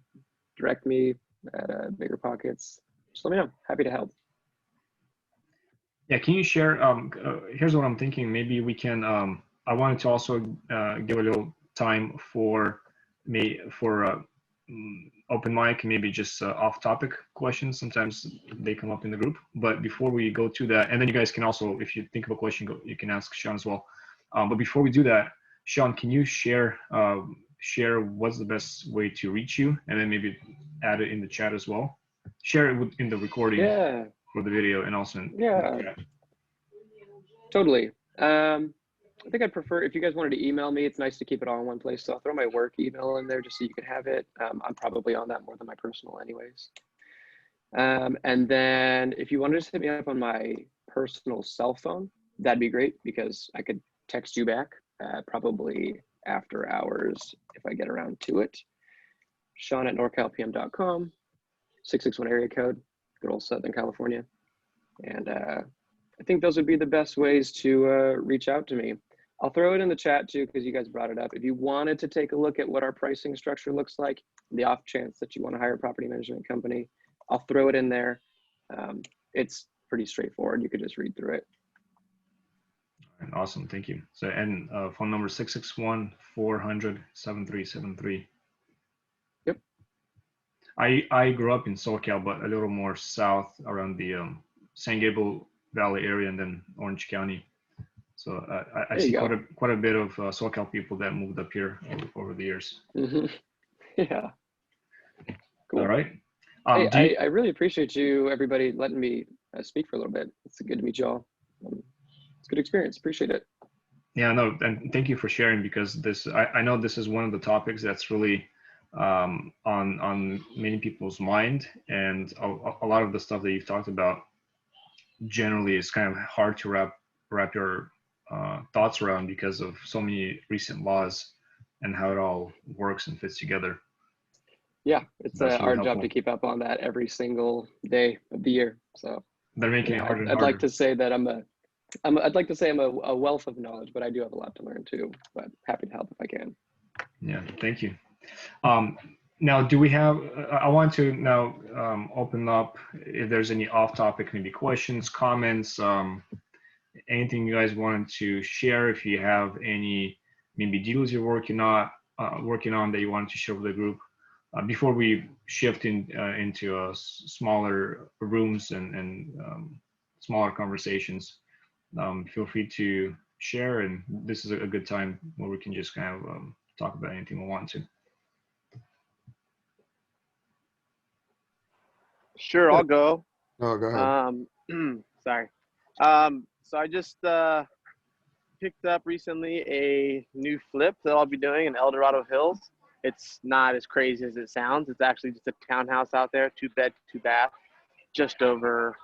direct me at Bigger Pockets. Just let me know. Happy to help. Yeah, can you share? Here's what I'm thinking. Maybe we can. I wanted to also give a little time for me for open mic, maybe just off-topic questions. Sometimes they come up in the group. But before we go to that, and then you guys can also, if you think of a question, you can ask Sean as well. But before we do that, Sean, can you share what's the best way to reach you, and then maybe add it in the chat as well. Share it in the recording. Yeah. For the video and also in the chat. Totally. I think I'd prefer if you guys wanted to email me. It's nice to keep it all in one place. So I'll throw my work email in there just so you can have it. I'm probably on that more than my personal anyways. And then if you wanted to just hit me up on my personal cell phone, that'd be great because I could text you back probably after hours if I get around to it. Sean at norcalpm.com, 661 area code, good old Southern California. And I think those would be the best ways to reach out to me. I'll throw it in the chat too, because you guys brought it up. If you wanted to take a look at what our pricing structure looks like, the off chance that you want to hire a property management company, I'll throw it in there. It's pretty straightforward. You could just read through it. And awesome, thank you. So, and phone number 661-400-7373. Yep. I grew up in SoCal, but a little more south around the San Gabriel Valley area and then Orange County. So I There you see go. quite a bit of SoCal people that moved up here over the years. Yeah. Cool. All right. Hey, I really appreciate you, everybody, letting me speak for a little bit. It's good to meet y'all. It's a good experience. Appreciate it. Yeah, no, and thank you for sharing, because this I know this is one of the topics that's really on many people's mind, and a lot of the stuff that you've talked about generally is kind of hard to wrap your thoughts around because of so many recent laws and how it all works and fits together. Yeah, it's That's really our job helpful. to keep up on that every single day of the year. So They're making it harder and I'd harder. like to say that I'd like to say I'm a wealth of knowledge, but I do have a lot to learn too. But happy to help if I can. Yeah, thank you. Now, do we have? I want to now open up if there's any off-topic, maybe questions, comments, anything you guys wanted to share. If you have any maybe deals you're working on that you wanted to share with the group. Before we shift into smaller rooms and smaller conversations, feel free to share. And this is a good time where we can just kind of talk about anything we want to. Sure, I'll go. Oh, go ahead. Sorry. So I just picked up recently a new flip that I'll be doing in El Dorado Hills. It's not as crazy as it sounds. It's actually just a townhouse out there, 2-bed, 2-bath, just over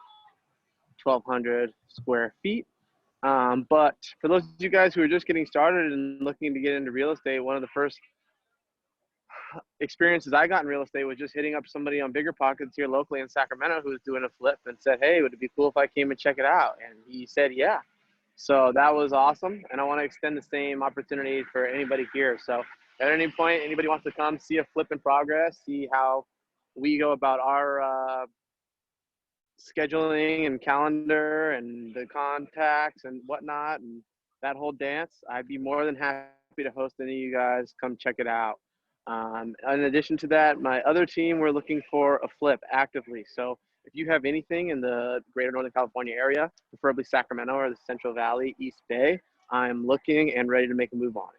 1,200 square feet. But for those of you guys who are just getting started and looking to get into real estate, one of the first experiences I got in real estate was just hitting up somebody on Bigger Pockets here locally in Sacramento who was doing a flip and said, hey, would it be cool if I came and check it out? And he said, yeah. So that was awesome. And I want to extend the same opportunity for anybody here. So at any point, anybody wants to come see a flip in progress, see how we go about our scheduling and calendar and the contacts and whatnot and that whole dance, I'd be more than happy to host any of you guys. Come check it out. In addition to that, my other team, we're looking for a flip actively. So if you have anything in the greater Northern California area, preferably Sacramento or the Central Valley, East Bay, I'm looking and ready to make a move on it.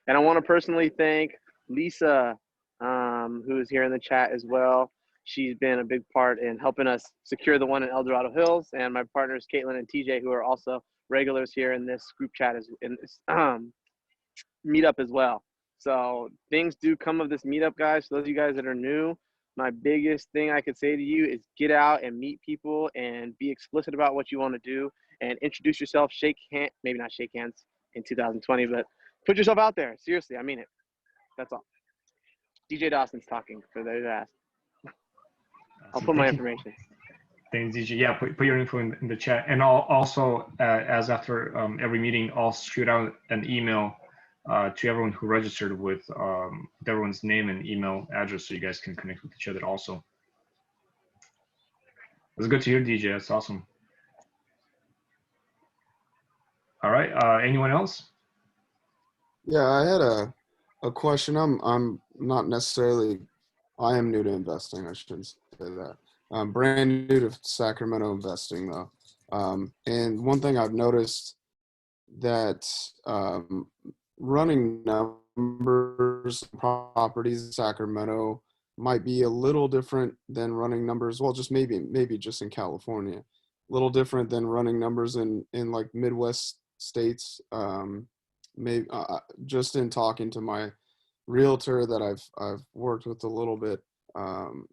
And I want to personally thank Lisa, who is here in the chat as well. She's been a big part in helping us secure the one in El Dorado Hills, and my partners, Caitlin and TJ, who are also regulars here in this group chat, in this meetup as well. So things do come of this meetup, guys. For those of you guys that are new, my biggest thing I could say to you is get out and meet people and be explicit about what you want to do and introduce yourself, maybe not shake hands in 2020, but put yourself out there. Seriously, I mean it. That's all. DJ Dawson's talking for those who asked. I'll put my information. Thanks, DJ. Yeah, put your info in the chat. And I'll also, as after every meeting, I'll shoot out an email to everyone who registered with everyone's name and email address so you guys can connect with each other also. It was good to hear, DJ. That's awesome. All right. Anyone else? Yeah, I had a question. I'm not necessarily. I am new to investing. I shouldn't say that. I'm brand new to Sacramento investing though. And one thing I've noticed that running numbers properties in Sacramento might be a little different than running numbers. Well, just maybe just in California, a little different than running numbers in like Midwest states. Maybe just in talking to my realtor that I've worked with a little bit,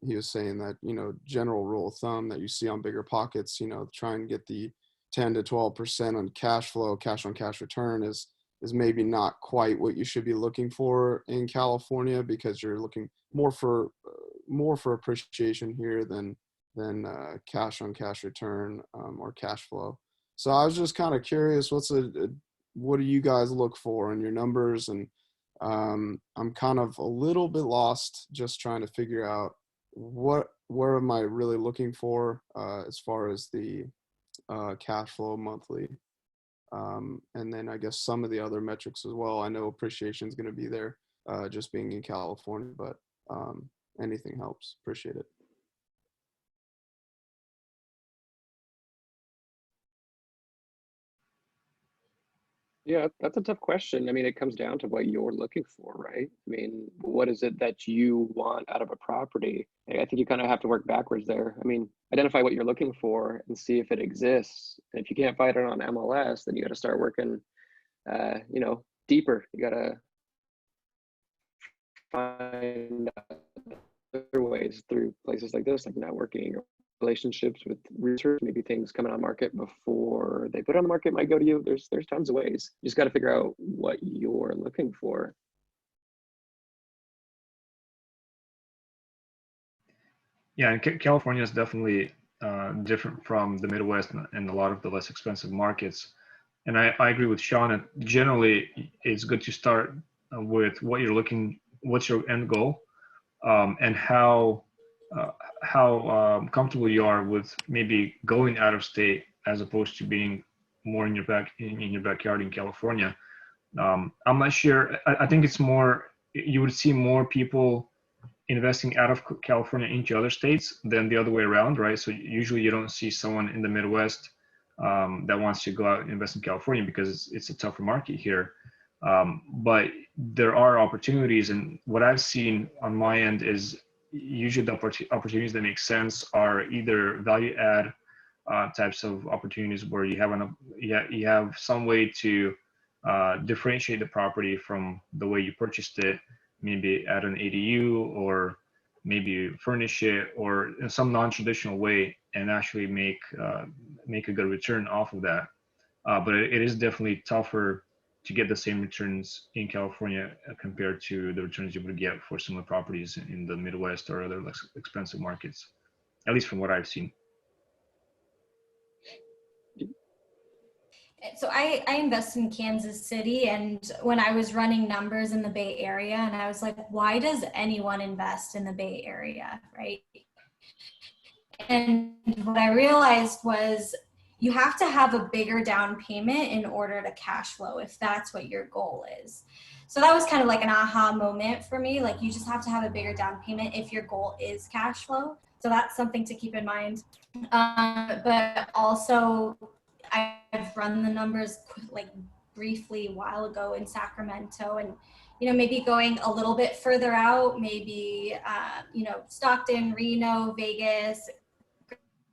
he was saying that, you know, general rule of thumb that you see on Bigger Pockets, you know, try and get the 10 to 12% on cash flow, cash on cash return is maybe not quite what you should be looking for in California, because you're looking more for appreciation here than cash on cash return or cash flow. So I was just kind of curious, what do you guys look for in your numbers? And I'm kind of a little bit lost just trying to figure out where am I really looking for as far as the cash flow monthly. And then I guess some of the other metrics as well. I know appreciation is going to be there, just being in California, but anything helps. Appreciate it. Yeah, that's a tough question. I mean, it comes down to what you're looking for, right? I mean, what is it that you want out of a property? I think you kind of have to work backwards there. I mean, identify what you're looking for and see if it exists. And if you can't find it on MLS, then you got to start working, deeper. You got to find other ways through places like this, like networking or relationships with research, maybe things coming on market before they put it on the market might go to you. There's tons of ways. You just got to figure out what you're looking for. Yeah, and California is definitely different from the Midwest and a lot of the less expensive markets. And I agree with Sean. Generally, it's good to start with what you're looking, what's your end goal, and how comfortable you are with maybe going out of state as opposed to being more in your backyard in California. I'm not sure. I think it's more, you would see more people investing out of California into other states than the other way around, right? So usually you don't see someone in the Midwest that wants to go out and invest in California because it's a tougher market here. But there are opportunities, and what I've seen on my end is usually the opportunities that make sense are either value add types of opportunities where you have some way to differentiate the property from the way you purchased it, maybe add an ADU or maybe furnish it or in some non-traditional way and actually make a good return off of that. But it is definitely tougher to get the same returns in California compared to the returns you would get for similar properties in the Midwest or other less expensive markets, at least from what I've seen. So I invest in Kansas City, and when I was running numbers in the Bay Area, and I was like, why does anyone invest in the Bay Area, right? And what I realized was you have to have a bigger down payment in order to cash flow if that's what your goal is. So that was kind of like an aha moment for me. Like, you just have to have a bigger down payment if your goal is cash flow. So that's something to keep in mind. But also, I've run the numbers like briefly a while ago in Sacramento, and maybe going a little bit further out, maybe Stockton, Reno, Vegas.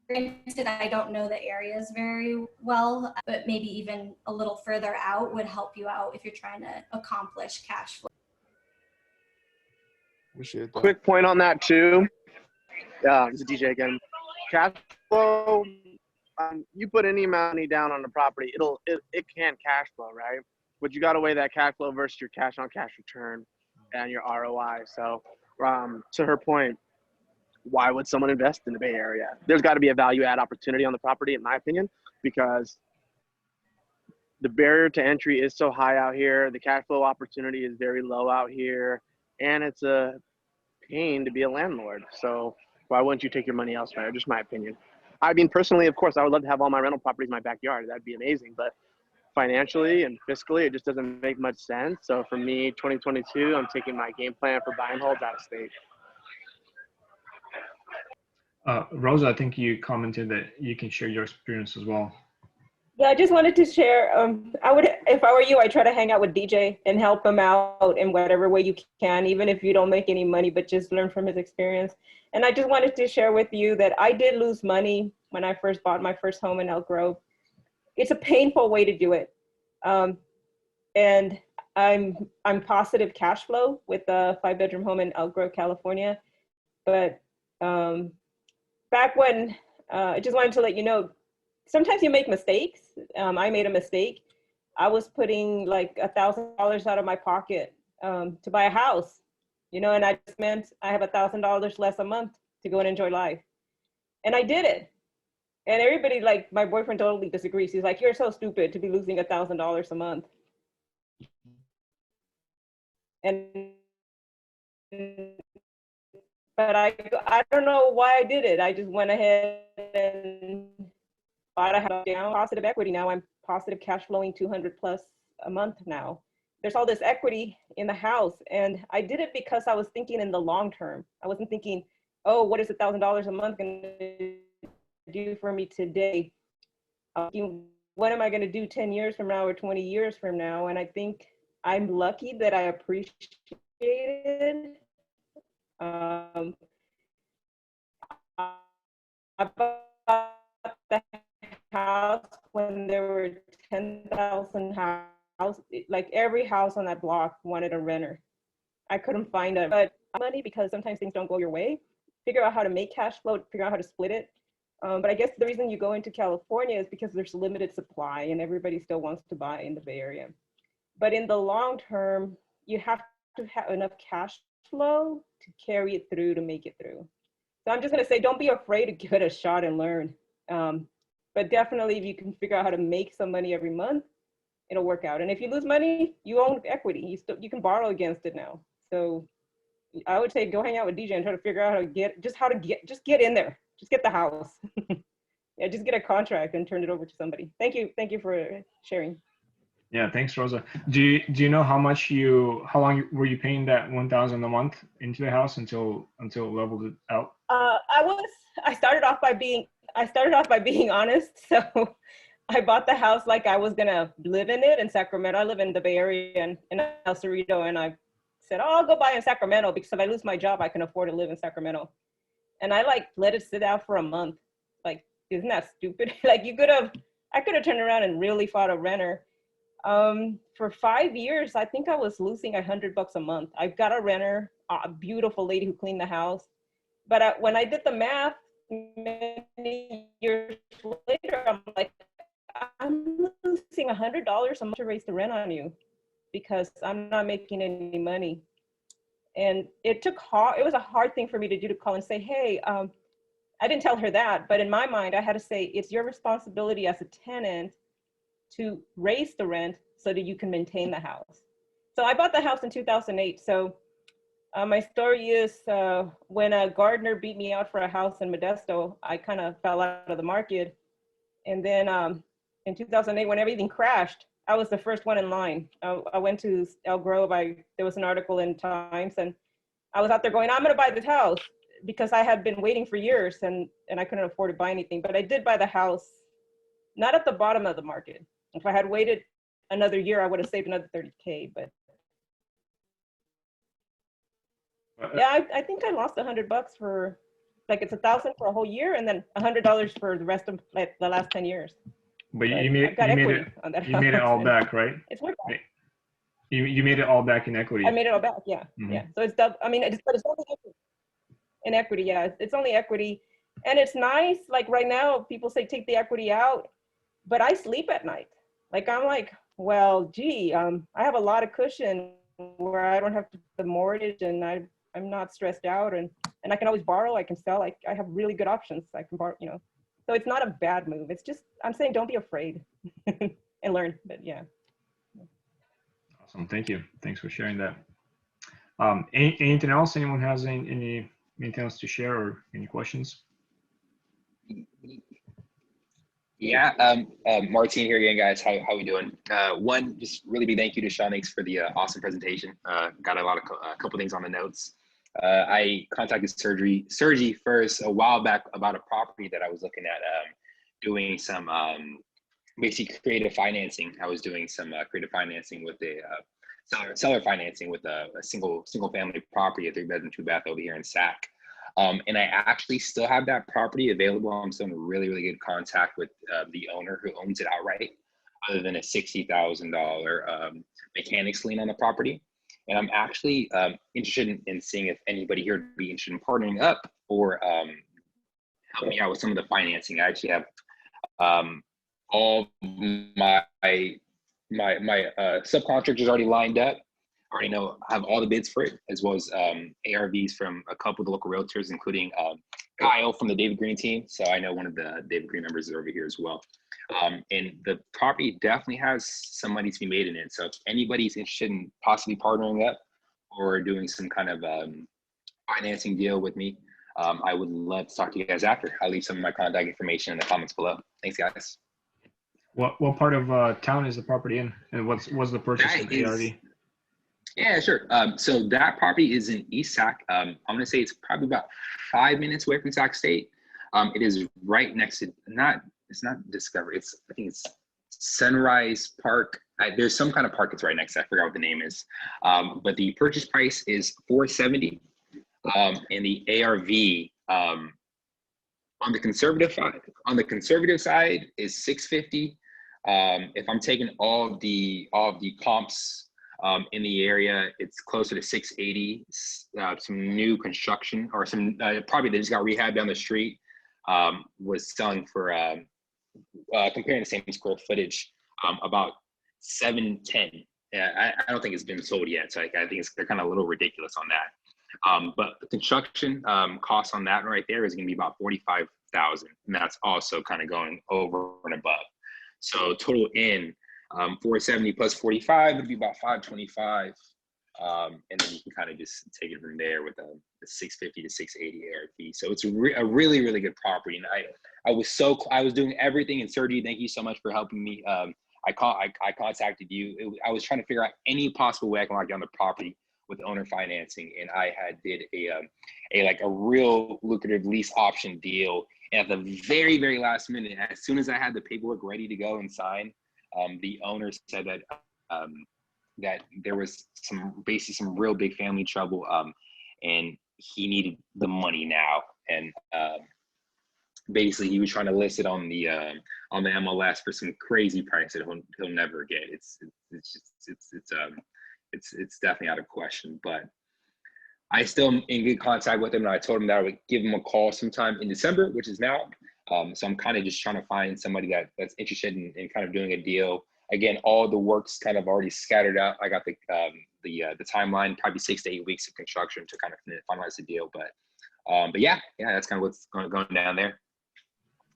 Granted, I don't know the areas very well, but maybe even a little further out would help you out if you're trying to accomplish cash flow. Appreciate that. Quick point on that too. This is DJ again. Cash flow. You put any money down on the property, it can cash flow, right? But you got to weigh that cash flow versus your cash on cash return and your ROI. So, to her point, why would someone invest in the Bay Area? There's got to be a value add opportunity on the property, in my opinion, because the barrier to entry is so high out here. The cash flow opportunity is very low out here, and it's a pain to be a landlord. So why wouldn't you take your money elsewhere? Just my opinion. I mean, personally, of course, I would love to have all my rental properties in my backyard. That'd be amazing. But financially and fiscally, it just doesn't make much sense. So for me, 2022, I'm taking my game plan for buy and holds out of state. Rosa, I think you commented that you can share your experience as well. Yeah, I just wanted to share. I would, if I were you, I'd try to hang out with DJ and help him out in whatever way you can, even if you don't make any money, but just learn from his experience. And I just wanted to share with you that I did lose money when I first bought my first home in Elk Grove. It's a painful way to do it. And I'm positive cash flow with a 5-bedroom home in Elk Grove, California. But back when, I just wanted to let you know, sometimes you make mistakes. I made a mistake. I was putting like $1,000 out of my pocket to buy a house, and I just meant I have $1,000 less a month to go and enjoy life. And I did it. And everybody, like my boyfriend totally disagrees. He's like, you're so stupid to be losing $1,000 a month. But I don't know why I did it. I just went ahead and bought a house down, positive equity. Now I'm positive cash flowing 200 plus a month now. There's all this equity in the house. And I did it because I was thinking in the long term. I wasn't thinking, oh, what is $1,000 a month going to do for me today? What am I going to do 10 years from now or 20 years from now? And I think I'm lucky that I appreciated. I bought the house when there were 10,000 houses. Like every house on that block wanted a renter. I couldn't find it, but money, because sometimes things don't go your way. Figure out how to make cash flow, figure out how to split it. But I guess the reason you go into California is because there's limited supply and everybody still wants to buy in the Bay Area. But in the long term, you have to have enough cash flow to carry it through, to make it through. So I'm just gonna say, don't be afraid to give it a shot and learn. But definitely if you can figure out how to make some money every month, it'll work out. And if you lose money, you own equity. You can borrow against it now. So I would say go hang out with DJ and try to figure out how to get in there. Just get the house. Yeah, just get a contract and turn it over to somebody. Thank you for sharing. Yeah, thanks, Rosa. Do you know how long were you paying that 1,000 a month into the house until it leveled it out? I started off by being honest. So I bought the house like I was gonna live in it in Sacramento. I live in the Bay Area and in El Cerrito, and I said, oh, I'll go buy in Sacramento because if I lose my job, I can afford to live in Sacramento. And I let it sit out for a month. Like, isn't that stupid? Like I could have turned around and really fought a renter. For 5 years, I think I was losing $100 a month. I got a renter, a beautiful lady who cleaned the house. But when I did the math many years later, I'm like, I'm losing $100 a month to raise the rent on you because I'm not making any money. And it was a hard thing for me to do, to call and say, hey, I didn't tell her that, but in my mind, I had to say, it's your responsibility as a tenant to raise the rent so that you can maintain the house. So I bought the house in 2008. So my story is when a gardener beat me out for a house in Modesto, I kind of fell out of the market. And then in 2008, when everything crashed, I was the first one in line. I went to El Grove. There was an article in Times, and I was out there going, I'm going to buy this house, because I had been waiting for years and I couldn't afford to buy anything. But I did buy the house, not at the bottom of the market. If I had waited another year, I would have saved another 30K. But yeah, I think I lost $100 for, like, it's $1,000 for a whole year and then $100 for the rest of the last 10 years. But you made it all back, right? It's worth it. You made it all back in equity. I made it all back, yeah. Mm-hmm. Yeah. So it's double. I mean, but it's only in equity, yeah. It's only equity. And it's nice, like right now, people say take the equity out, but I sleep at night. Like, I'm like, well, gee, I have a lot of cushion where I don't have to pay the mortgage, and I'm not stressed out, and I can always borrow, I can sell, I have really good options. I can borrow, you know. So it's not a bad move. It's just, I'm saying don't be afraid and learn, but yeah. Awesome, thank you. Thanks for sharing that. Anything else? Anyone has anything else to share or any questions? Yeah, Martin here again, guys. How we doing? One, just really big thank you to Sean. Thanks for the awesome presentation. Got a couple things on the notes. I contacted Sergi first a while back about a property that I was looking at doing some basically creative financing. I was doing some creative financing with a seller financing with a single family property, a 3-bedroom, 2-bath over here in Sac. And I actually still have that property available. I'm still in really, really good contact with the owner who owns it outright, other than a $60,000 mechanics lien on the property. And I'm actually interested in seeing if anybody here would be interested in partnering up or helping me out with some of the financing. I actually have all my subcontractors already lined up. I already have all the bids for it, as well as ARVs from a couple of the local realtors, including Kyle from the David Green team. So I know one of the David Green members is over here as well. And the property definitely has some money to be made in it. So if anybody's interested in possibly partnering up or doing some kind of financing deal with me, I would love to talk to you guys after. I'll leave some of my contact information in the comments below. Thanks, guys. What part of town is the property in, and what's the purchase That of the ARV? Yeah, sure. So that property is in East Sac. I'm gonna say it's probably about 5 minutes away from Sac State. It is right next to it's not Discovery. I think it's Sunrise Park. There's some kind of park that's right next to it. I forgot what the name is. But the purchase price is $470, and the ARV on the conservative side is $650. If I'm taking all of the comps in the area, it's closer to $680. Some new construction or some property that just got rehab down the street was selling for comparing the same square footage about $710. Yeah, I don't think it's been sold yet, so I think they're kind of a little ridiculous on that. But the construction cost on that right there is going to be about $45,000, and that's also kind of going over and above. So total in 470 plus 45 would be about 525, and then you can kind of just take it from there with the 650 to 680 ARV. So it's a really, really good property, and I was doing everything. And Sergi, thank you so much for helping me. I contacted you. I was trying to figure out any possible way I can lock down the property with owner financing, and I did a real lucrative lease option deal. And at the very, very last minute, as soon as I had the paperwork ready to go and sign, the owner said that that there was some real big family trouble, and he needed the money now. And basically, he was trying to list it on the MLS for some crazy price that he'll never get. It's definitely out of question. But I still am in good contact with him, and I told him that I would give him a call sometime in December, which is now. So I'm kind of just trying to find somebody that's interested in kind of doing a deal. Again, all the work's kind of already scattered out. I got the timeline, probably 6 to 8 weeks of construction to kind of finalize the deal. But yeah, that's kind of what's going down there.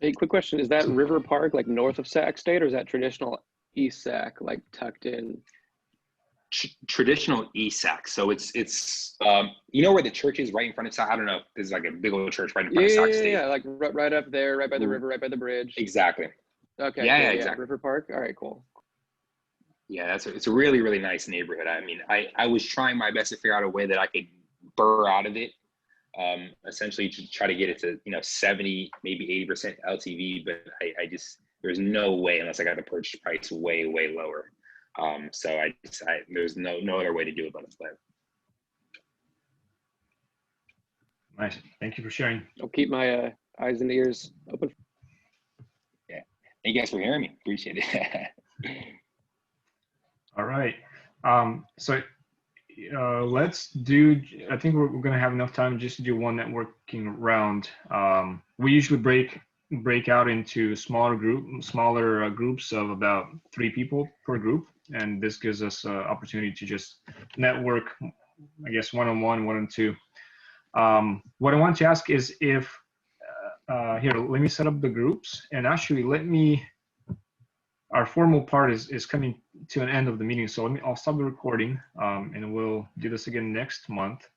Hey, quick question: is that River Park like north of Sac State, or is that traditional East Sac, like tucked in? Traditional East Sac. So it's you know where the church is right in front of Sac? I don't know if there's like a big old church right in front of Sac State. Yeah, like right up there, right by the river, right by the bridge. Exactly. Okay. Yeah, cool, exactly. River Park. All right, cool. Yeah, it's a really, really nice neighborhood. I mean, I was trying my best to figure out a way that I could burr out of it, essentially to try to get it to 70, maybe 80% LTV, but I just there's no way unless I got the purchase price way, way lower. So there's no other way to do it but to play. Nice. Thank you for sharing. I'll keep my eyes and ears open. Yeah. Thank you guys for hearing me. Appreciate it. All right. So let's do, I think we're going to have enough time just to do one networking round. We usually break out into smaller groups of about 3 people per group. And this gives us an opportunity to just network, I guess, one-on-one, 1-on-2. What I want to ask is if, here, let me set up the groups, and actually our formal part is coming to an end of the meeting. So I'll stop the recording, and we'll do this again next month.